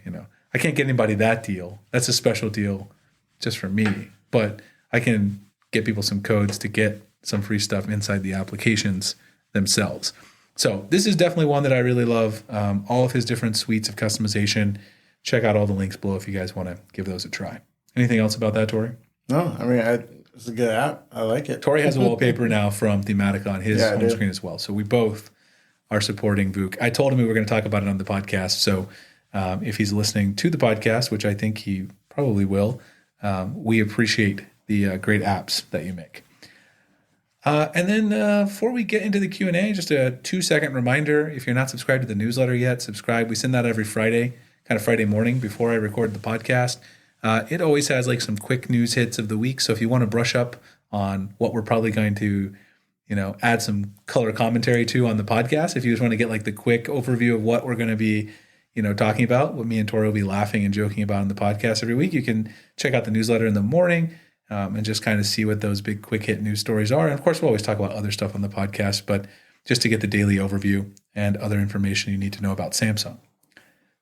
I can't get anybody that deal. That's a special deal just for me. But I can get people some codes to get some free stuff inside the applications themselves. So this is definitely one that I really love. All of his different suites of customization. Check out all the links below if you guys want to give those a try. Anything else about that, Torrey? No, I mean, it's a good app. I like it. Torrey has a wallpaper now from Thematica on his home screen as well. So we both are supporting Vuk. I told him we were going to talk about it on the podcast. So if he's listening to the podcast, which I think he probably will, we appreciate the great apps that you make. And then before we get into the Q&A, just a 2-second reminder. If you're not subscribed to the newsletter yet, subscribe. We send that every Friday, kind of Friday morning before I record the podcast. It always has some quick news hits of the week. So if you want to brush up on what we're probably going to, add some color commentary to on the podcast, if you just want to get the quick overview of what we're going to be, talking about, what me and Tori will be laughing and joking about in the podcast every week. You can check out the newsletter in the morning and just kind of see what those big quick hit news stories are. And of course, we'll always talk about other stuff on the podcast, but just to get the daily overview and other information you need to know about Samsung.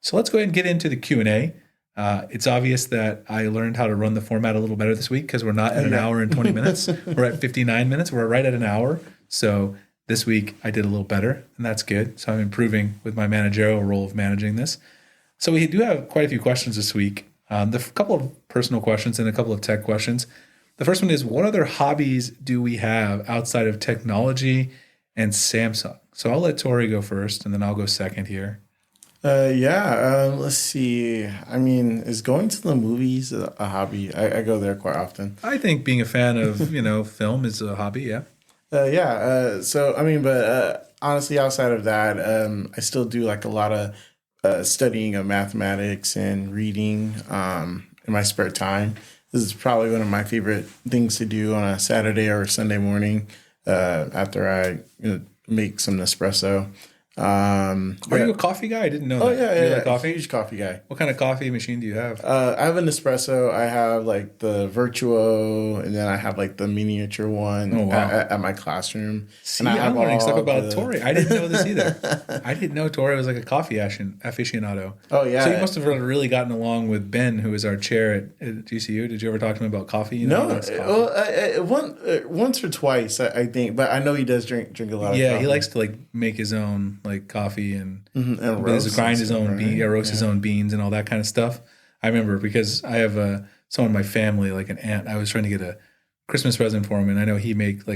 So let's go ahead and get into the Q&A. It's obvious that I learned how to run the format a little better this week because we're not at an hour and 20 minutes. We're at 59 minutes. We're right at an hour. So this week I did a little better, and that's good. So I'm improving with my managerial role of managing this. So we do have quite a few questions this week. The couple of personal questions and a couple of tech questions. The first one is, what other hobbies do we have outside of technology and Samsung? So I'll let Tori go first, and then I'll go second here. Let's see. I mean, is going to the movies a hobby? I go there quite often. I think being a fan of, film is a hobby, yeah. Honestly, outside of that, I still do like a lot of studying of mathematics and reading in my spare time. This is probably one of my favorite things to do on a Saturday or Sunday morning after I make some Nespresso. Are you a coffee guy? I didn't know that. Oh, yeah. Like coffee? Huge coffee guy. What kind of coffee machine do you have? I have an espresso. I have like the Virtuo, and then I have like the miniature one at my classroom. See, I'm learning stuff about Torrey. I didn't know this either. I didn't know Torrey was like a coffee aficionado. Oh, yeah. So you must have really gotten along with Ben, who is our chair at GCU. Did you ever talk to him about coffee? No. Once or twice, I think. But I know he does drink a lot of coffee. Yeah, he likes to like make his own like coffee and grind his own roast his own beans and all that kind of stuff. I remember because I have someone in my family, like an aunt. I was trying to get a Christmas present for him, and I know he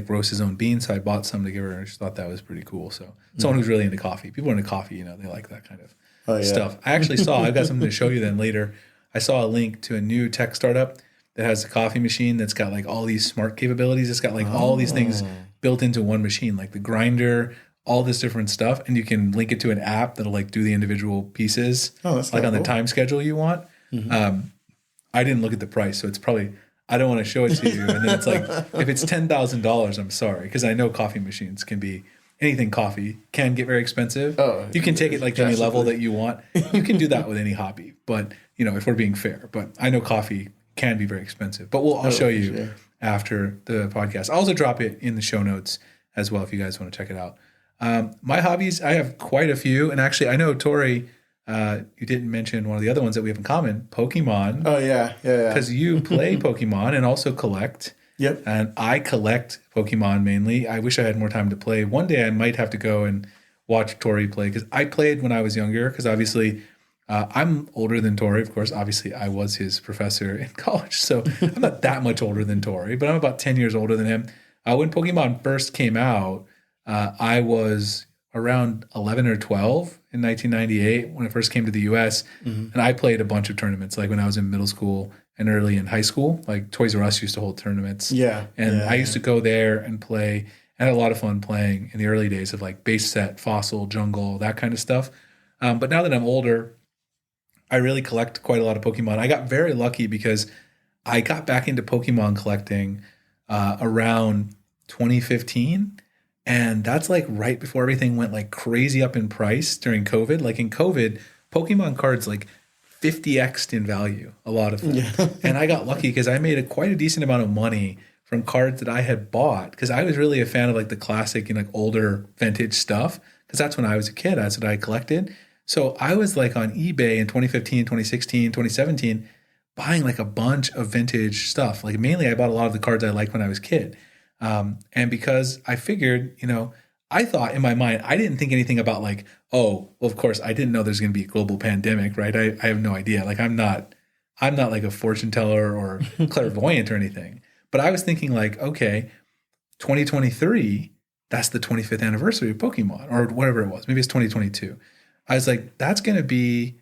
roast his own beans, so I bought some to give her. I just thought that was pretty cool. So someone who's really into coffee, people into coffee, they like that kind of stuff. I actually I've got something to show you then later. I saw a link to a new tech startup that has a coffee machine that's got like all these smart capabilities. It's got like all these things built into one machine, like the grinder, all this different stuff, and you can link it to an app that'll like do the individual pieces, that's like on cool. the time schedule you want. I didn't look at the price, so it's probably, I don't want to show it to you. And then it's like, if it's $10,000, I'm sorry, because I know coffee machines can be, anything coffee can get very expensive. You can take it like to any level that you want. You can do that with any hobby, but if we're being fair. But I know coffee can be very expensive. But I'll show you after the podcast. I'll also drop it in the show notes as well if you guys want to check it out. My hobbies, I have quite a few. And actually, I know, Tori, you didn't mention one of the other ones that we have in common, Pokemon. Oh, yeah. Because you play Pokemon and also collect. Yep. And I collect Pokemon mainly. I wish I had more time to play. One day I might have to go and watch Tori play because I played when I was younger because obviously I'm older than Tori. Of course, obviously I was his professor in college. So I'm not that much older than Tori, but I'm about 10 years older than him. When Pokemon first came out, I was around 11 or 12 in 1998 when it first came to the U.S. And I played a bunch of tournaments, like when I was in middle school and early in high school. Like Toys R Us used to hold tournaments. I used to go there and play. I had a lot of fun playing in the early days of like base set, fossil, jungle, that kind of stuff. But now that I'm older, I really collect quite a lot of Pokemon. I got very lucky because I got back into Pokemon collecting around 2015. And that's like right before everything went like crazy up in price during COVID. Like in COVID, Pokemon cards like 50x'd in value, a lot of them. Yeah. And I got lucky because I made quite a decent amount of money from cards that I had bought because I was really a fan of like the classic and like older vintage stuff because that's when I was a kid. That's what I collected. So I was like on eBay in 2015, 2016, 2017, buying like a bunch of vintage stuff. Like mainly I bought a lot of the cards I liked when I was a kid. And because I figured, I thought in my mind, I didn't think anything about like, oh, well, of course, I didn't know there's going to be a global pandemic, right? I have no idea. Like I'm not like a fortune teller or clairvoyant or anything. But I was thinking like, okay, 2023, that's the 25th anniversary of Pokemon or whatever it was. Maybe it's 2022. I was like, that's going to be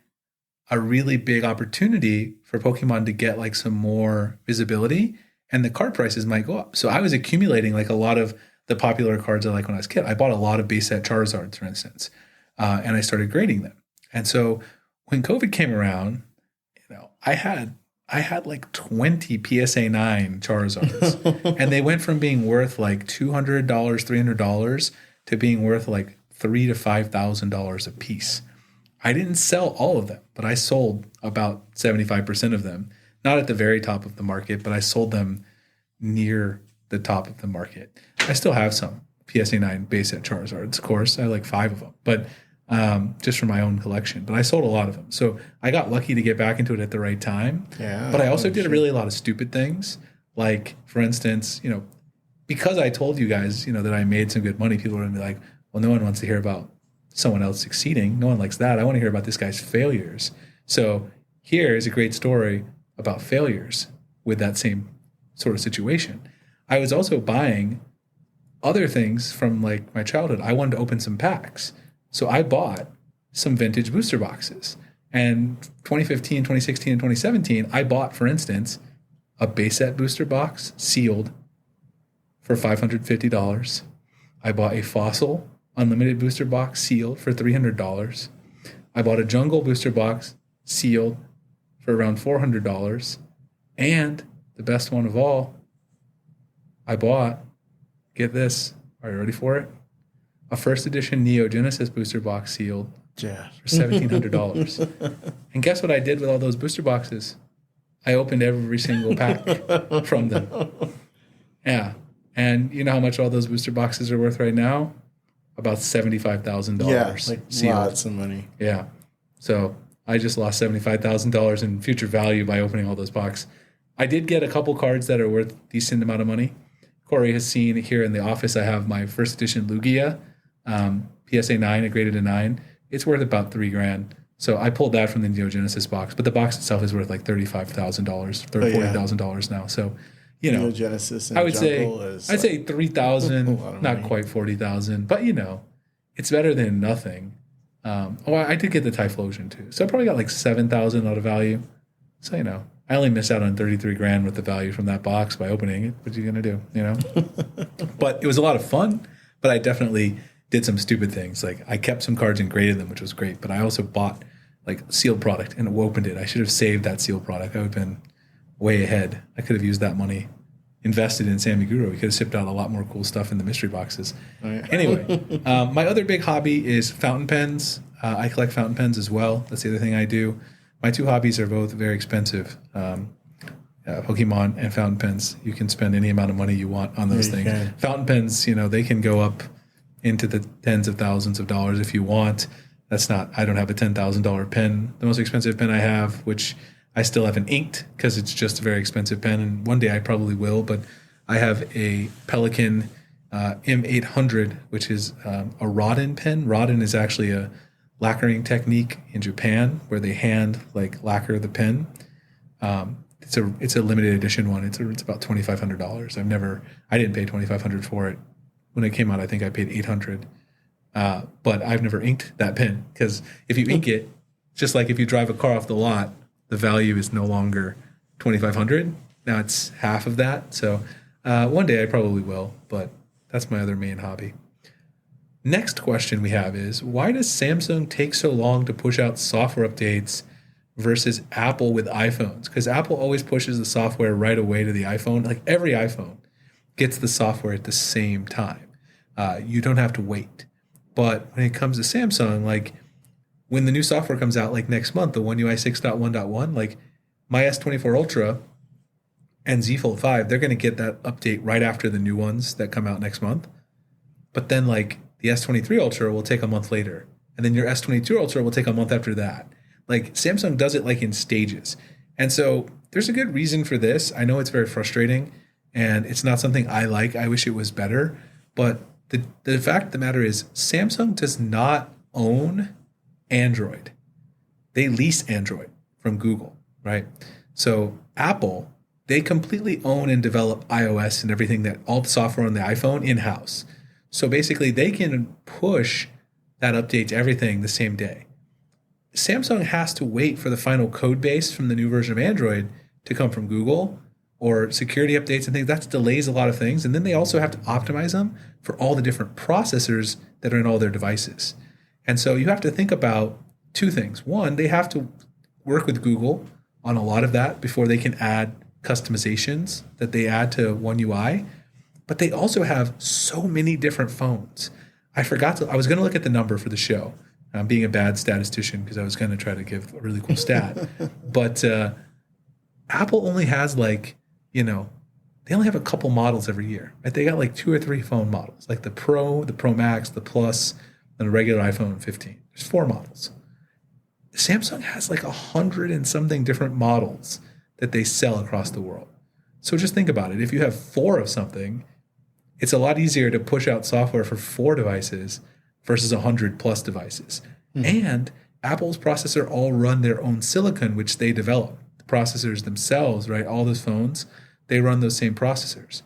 a really big opportunity for Pokemon to get like some more visibility and the card prices might go up. So I was accumulating like a lot of the popular cards I like when I was a kid. I bought a lot of base set Charizards, for instance, and I started grading them. And so when COVID came around, I had like 20 PSA 9 Charizards and they went from being worth like $200, $300 to being worth like $3,000 to $5,000 a piece. I didn't sell all of them, but I sold about 75% of them. Not at the very top of the market, but I sold them near the top of the market. I still have some PSA 9 base set Charizards, of course. I have like 5 of them, but just for my own collection. But I sold a lot of them. So I got lucky to get back into it at the right time. Yeah. But I also did a lot of stupid things. Like, for instance, because I told you guys, that I made some good money, people are going to be like, well, no one wants to hear about someone else succeeding. No one likes that. I want to hear about this guy's failures. So here is a great story about failures with that same sort of situation. I was also buying other things from like my childhood. I wanted to open some packs. So I bought some vintage booster boxes. And 2015, 2016, and 2017, I bought, for instance, a base set booster box sealed for $550. I bought a Fossil Unlimited booster box sealed for $300. I bought a Jungle booster box sealed for around $400. And the best one of all, I bought, get this, are you ready for it? A first edition Neo Genesis booster box sealed for $1,700. And guess what I did with all those booster boxes? I opened every single pack from them. Yeah. And you know how much all those booster boxes are worth right now? About $75,000. Yeah, like sealed. Lots of money. Yeah. So I just lost $75,000 in future value by opening all those boxes. I did get a couple cards that are worth a decent amount of money. Corey has seen here in the office, I have my first edition Lugia, PSA 9, a graded a 9. It's worth about $3,000. So I pulled that from the Neo Genesis box, but the box itself is worth like $35,000, $40,000 now. So, Neo Genesis and I would say I'd say 3,000, not quite 40,000, but it's better than nothing. I did get the Typhlosion too, so I probably got like 7,000 out of value. So I only missed out on $33,000 with the value from that box by opening it. What are you gonna do? But it was a lot of fun. But I definitely did some stupid things. Like I kept some cards and graded them, which was great. But I also bought like sealed product and opened it. I should have saved that sealed product. I would have been way ahead. I could have used that money, invested in Sammy Guru. We could have shipped out a lot more cool stuff in the mystery boxes. Right. Anyway, my other big hobby is fountain pens. I collect fountain pens as well. That's the other thing I do. My two hobbies are both very expensive. Pokemon and fountain pens. You can spend any amount of money you want on those things. Can. Fountain pens, they can go up into the tens of thousands of dollars if you want. I don't have a $10,000 pen. The most expensive pen I have, which I still haven't inked because it's just a very expensive pen, and one day I probably will, but I have a Pelican M800, which is a Rodin pen. Rodin is actually a lacquering technique in Japan where they hand lacquer the pen. It's a limited edition one. It's about $2,500. I didn't pay $2,500 for it when it came out. I think I paid $800. But I've never inked that pen because if you ink it, just like if you drive a car off the lot, the value is no longer $2,500. Now it's half of that. So one day I probably will, but that's my other main hobby. Next question we have is, why does Samsung take so long to push out software updates versus Apple with iPhones? Because Apple always pushes the software right away to the iPhone. Like every iPhone gets the software at the same time. You don't have to wait. But when it comes to Samsung, when the new software comes out next month, the One UI 6.1.1, my S24 Ultra and Z Fold 5, they're going to get that update right after the new ones that come out next month. But then the S23 Ultra will take a month later. And then your S22 Ultra will take a month after that. Samsung does it in stages. And so there's a good reason for this. I know it's very frustrating and it's not something I like. I wish it was better. But the fact of the matter is Samsung does not own Android. They lease Android from Google, right? So Apple, they completely own and develop iOS and everything, that all the software on the iPhone in-house. So basically they can push that update to everything the same day. Samsung has to wait for the final code base from the new version of Android to come from Google, or security updates and things. That delays a lot of things. And then they also have to optimize them for all the different processors that are in all their devices. And so you have to think about two things. One, they have to work with Google on a lot of that before they can add customizations that they add to One UI. But they also have so many different phones. I was going to look at the number for the show. I'm being a bad statistician because I was going to try to give a really cool stat. But Apple only has like, they only have a couple models every year. Right? They got like 2 or 3 phone models, like the Pro, the Pro Max, the Plus, and the regular iPhone 15. There's 4 models. Samsung has like 100 and something different models that they sell across the world. So just think about it. If you have 4 of something, it's a lot easier to push out software for 4 devices versus 100 plus devices. And Apple's processor all run their own silicon, which they develop. The processors themselves, right? All those phones, they run those same processors.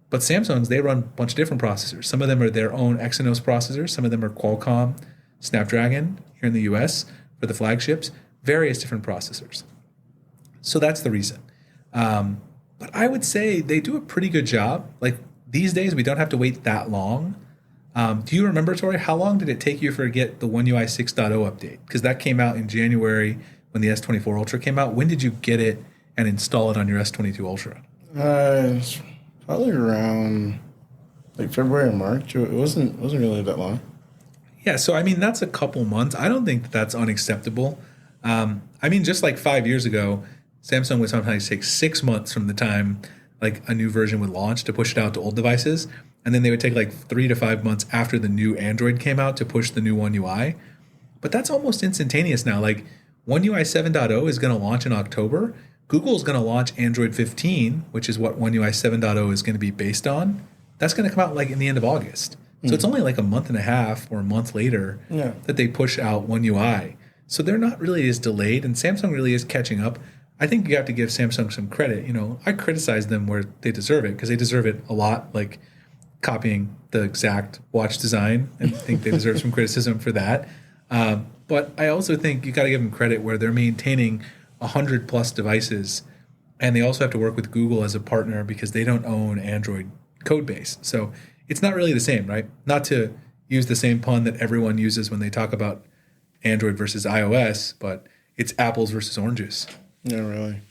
But Samsung's, they run a bunch of different processors. Some of them are their own Exynos processors. Some of them are Qualcomm, Snapdragon here in the US for the flagships, various different processors. So that's the reason. But I would say they do a pretty good job. Like these days, we don't have to wait that long. Do you remember, Torrey, how long did it take you to get the One UI 6.0 update? Because that came out in January when the S24 Ultra came out. When did you get it and install it on your S22 Ultra? It's probably around like February or March. It wasn't really that long. Yeah, so I mean, that's a couple months. I don't think that's unacceptable. I mean, just like 5 years ago, Samsung would sometimes take 6 months from the time like a new version would launch to push it out to old devices. And then they would take like 3 to 5 months after the new Android came out to push the new One UI. But that's almost instantaneous now. Like One UI 7.0 is going to launch in October. Google is going to launch Android 15, which is what One UI 7.0 is going to be based on. That's going to come out like in the end of August. So it's only like a month and a half or a month later that they push out One UI. So they're not really as delayed, and Samsung really is catching up. I think you have to give Samsung some credit. I criticize them where they deserve it because they deserve it a lot, like copying the exact watch design, and I think they deserve some criticism for that. But I also think you got to give them credit where they're maintaining 100 plus devices, and they also have to work with Google as a partner because they don't own Android code base. So it's not really the same, right? Not to use the same pun that everyone uses when they talk about Android versus iOS, but it's apples versus oranges. Yeah, really.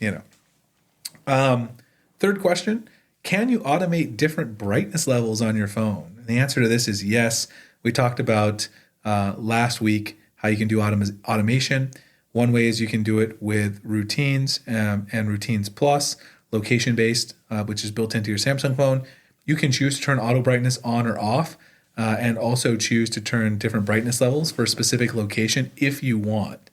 Third question, can you automate different brightness levels on your phone? And the answer to this is yes. We talked about last week how you can do automation. One way is you can do it with routines and routines plus, location-based, which is built into your Samsung phone. You can choose to turn auto brightness on or off, and also choose to turn different brightness levels for a specific location if you want.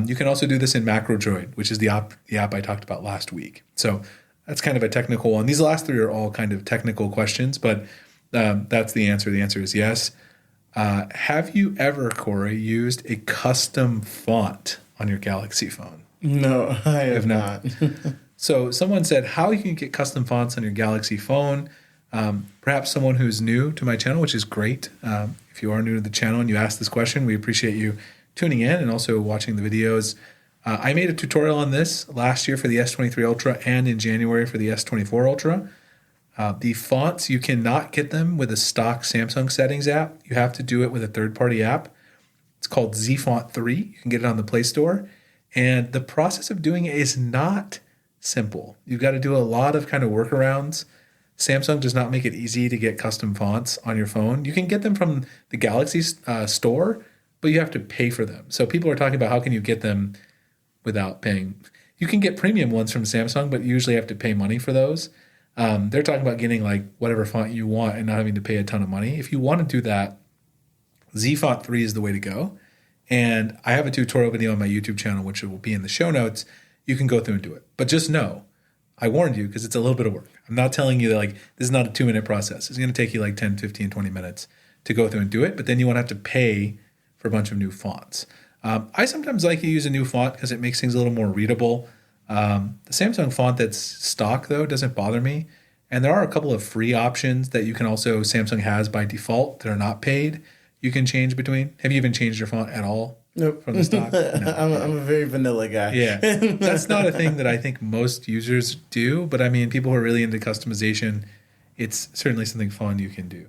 You can also do this in MacroDroid, which is the app I talked about last week. So that's kind of a technical one. These last 3 are all kind of technical questions, but that's the answer. The answer is yes. Have you ever, Corey, used a custom font on your Galaxy phone? No, I have not. So someone said how you can get custom fonts on your Galaxy phone. Perhaps someone who's new to my channel, which is great. If you are new to the channel and you asked this question, we appreciate you tuning in and also watching the videos. I made a tutorial on this last year for the S23 Ultra and in January for the S24 Ultra. The fonts, you cannot get them with a stock Samsung settings app. You have to do it with a third-party app. It's called ZFont 3. You can get it on the Play Store. And the process of doing it is not simple. You've got to do a lot of kind of workarounds. Samsung does not make it easy to get custom fonts on your phone. You can get them from the Galaxy store, but you have to pay for them. So people are talking about how can you get them without paying. You can get premium ones from Samsung, but you usually have to pay money for those. They're talking about getting like whatever font you want and not having to pay a ton of money. If you want to do that, ZFont 3 is the way to go. And I have a tutorial video on my YouTube channel, which will be in the show notes. You can go through and do it. But just know, I warned you because it's a little bit of work. I'm not telling you that like this is not a 2-minute process. It's going to take you like 10, 15, 20 minutes to go through and do it. But then you won't have to pay for a bunch of new fonts. I sometimes like to use a new font because it makes things a little more readable. The Samsung font that's stock, though, doesn't bother me. And there are a couple of free options that you can also, Samsung has by default that are not paid. You can change between. Have you even changed your font at all? Nope. From the stock? No. I'm a very vanilla guy. Yeah. That's not a thing that I think most users do. But I mean, people who are really into customization, it's certainly something fun you can do.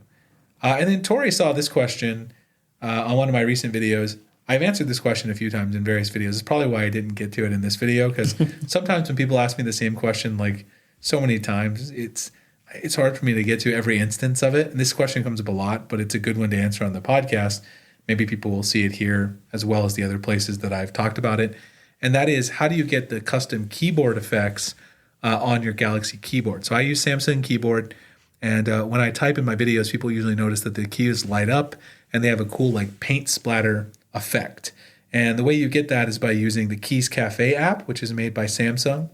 And then Torrey saw this question on one of my recent videos. I've answered this question a few times in various videos. It's probably why I didn't get to it in this video, because sometimes when people ask me the same question like so many times, it's hard for me to get to every instance of it. And this question comes up a lot, but it's a good one to answer on the podcast. maybe people will see it here as well as the other places that I've talked about it. And that is, how do you get the custom keyboard effects on your Galaxy keyboard? So I use Samsung keyboard, and when I type in my videos, people usually notice that the keys light up and they have a cool like paint splatter effect. And the way you get that is by using the Keys Cafe app, which is made by Samsung.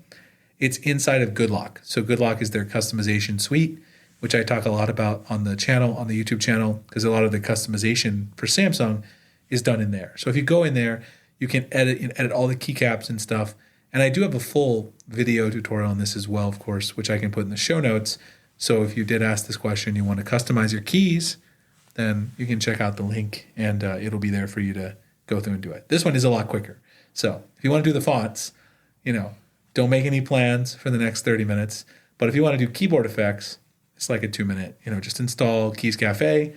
It's inside of GoodLock. So GoodLock is their customization suite, which I talk a lot about on the channel, on the YouTube channel, because a lot of the customization for Samsung is done in there. So if you go in there, you can edit all the keycaps and stuff. And I do have a full video tutorial on this as well, of course, which I can put in the show notes. So if you did ask this question, you want to customize your keys, then you can check out the link, and it'll be there for you to go through and do it. This one is a lot quicker. So if you want to do the fonts, don't make any plans for the next 30 minutes. But if you want to do keyboard effects, it's like a 2-minute, just install Keys Cafe.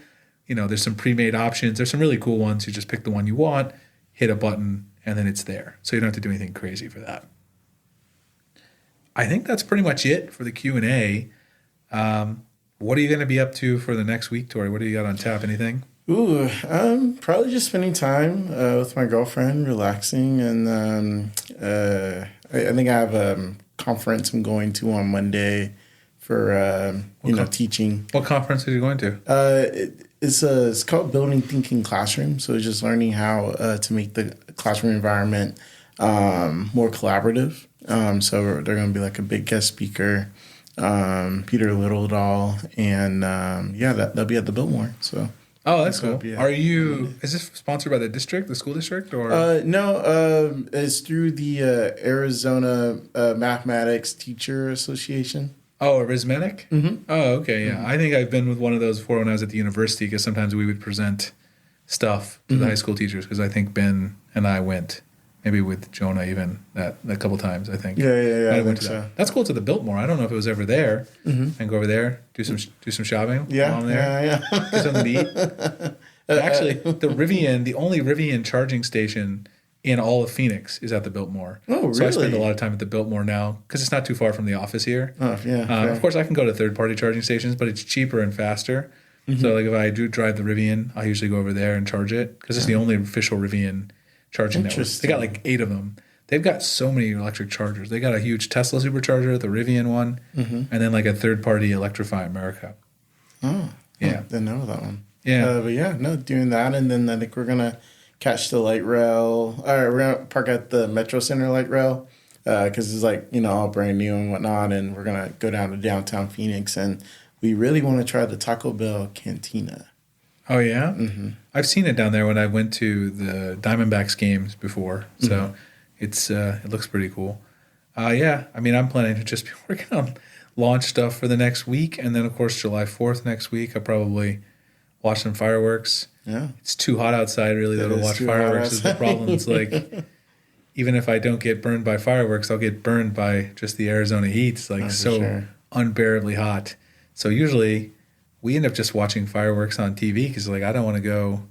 There's some pre-made options. There's some really cool ones. You just pick the one you want, hit a button, and then it's there. So you don't have to do anything crazy for that. I think that's pretty much it for the Q&A. What are you going to be up to for the next week, Tori? What do you got on tap? Anything? Probably just spending time with my girlfriend, relaxing, and I think I have a conference I'm going to on Monday for teaching. What conference are you going to? It's called Building Thinking Classroom. So it's just learning how to make the classroom environment more collaborative. So they're going to be like a big guest speaker, Peter Littledahl, and that'll be at the Biltmore. So. Oh, that's cool. Is this sponsored by the school district, or? No, it's through the Arizona Mathematics Teacher Association. Oh, Arithmetic? Mm-hmm. Oh, okay, yeah. Mm-hmm. I think I've been with one of those before when I was at the university, because sometimes we would present stuff to the high school teachers, because I think Ben and I went, maybe with Jonah even, that a couple times, I think. Yeah. I went to that. That's cool, to the Biltmore. I don't know if it was ever there. Mm-hmm. And go over there, do some shopping. Yeah. Do something to eat. Actually, the only Rivian charging station in all of Phoenix is at the Biltmore. Oh, really? So I spend a lot of time at the Biltmore now, because it's not too far from the office here. Oh, yeah. Of course, I can go to third-party charging stations, but it's cheaper and faster. Mm-hmm. So, like, if I do drive the Rivian, I usually go over there and charge it, because it's the only official Rivian charging network. They got like 8 of them. They've got so many electric chargers. They got a huge Tesla supercharger, the Rivian one, and then like a third-party Electrify America. Oh, yeah. Didn't know that one. Yeah. Doing that, and then I think we're gonna catch the light rail. We're gonna park at the Metro Center light rail, because it's like all brand new and whatnot, and we're gonna go down to downtown Phoenix, and we really want to try the Taco Bell Cantina. Oh, yeah? Mm-hmm. I've seen it down there when I went to the Diamondbacks games before. So it looks pretty cool. Yeah, I mean, I'm planning to just be working on launch stuff for the next week. And then, of course, July 4th next week, I'll probably watch some fireworks. Yeah. It's too hot outside, really, though, to watch fireworks is the problem. It's like, even if I don't get burned by fireworks, I'll get burned by just the Arizona heat. It's like unbearably hot. So usually we end up just watching fireworks on TV, because like I don't want to go,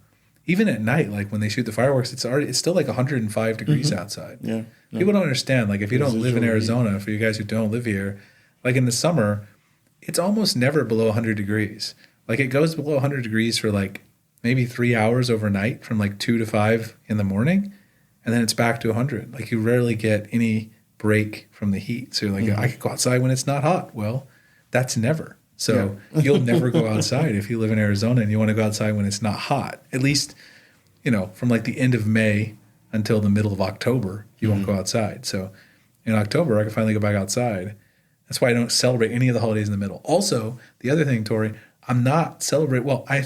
even at night, like when they shoot the fireworks, it's still like 105 degrees outside. Yeah. People don't understand. Like if you don't live in Arizona, for you guys who don't live here, like in the summer, it's almost never below 100 degrees. Like it goes below 100 degrees for like maybe 3 hours overnight, from like 2 to 5 in the morning, and then it's back to 100. Like you rarely get any break from the heat. So you're like, I could go outside when it's not hot. Well, that's never. So you'll never go outside if you live in Arizona and you want to go outside when it's not hot. At least, from like the end of May until the middle of October, you won't go outside. So in October, I can finally go back outside. That's why I don't celebrate any of the holidays in the middle. Also, the other thing, Tori, I'm not celebrating. Well, I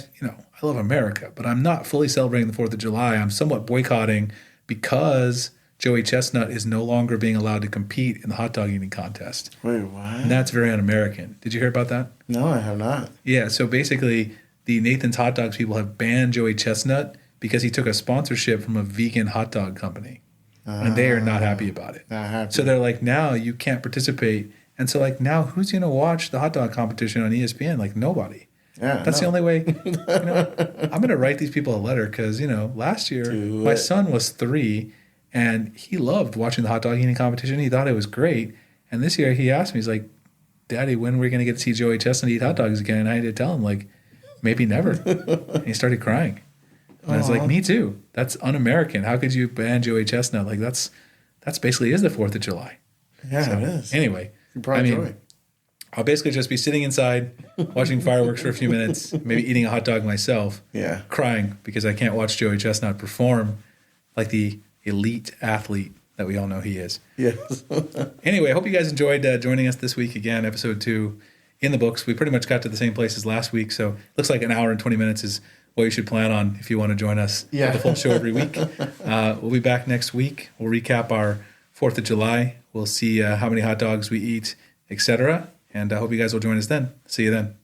love America, but I'm not fully celebrating the 4th of July. I'm somewhat boycotting, because Joey Chestnut is no longer being allowed to compete in the hot dog eating contest. Wait, what? And that's very un-American. Did you hear about that? No, I have not. Yeah, so basically the Nathan's Hot Dogs people have banned Joey Chestnut because he took a sponsorship from a vegan hot dog company. And they are not happy about it. Not happy. So they're like, now you can't participate. And so like now who's going to watch the hot dog competition on ESPN? Like nobody. Yeah, That's the only way. I'm going to write these people a letter, because, last year my son was 3 and he loved watching the hot dog eating competition. He thought it was great. And this year he asked me, he's like, Daddy, when are we going to get to see Joey Chestnut eat hot dogs again? And I had to tell him, like, maybe never. And he started crying. And I was like, me too. That's un-American. How could you ban Joey Chestnut? Like that's basically is the 4th of July. Yeah, so, it is. Anyway, You brought joy. I'll basically just be sitting inside, watching fireworks for a few minutes, maybe eating a hot dog myself, crying because I can't watch Joey Chestnut perform like the elite athlete that we all know he is. Yes. Anyway, I hope you guys enjoyed joining us this week again, episode 2 in the books. We pretty much got to the same place as last week, so it looks like an hour and 20 minutes is what you should plan on if you want to join us for the full show every week. We'll be back next week. We'll recap our 4th of July. We'll see how many hot dogs we eat, etc. And I hope you guys will join us then. See you then.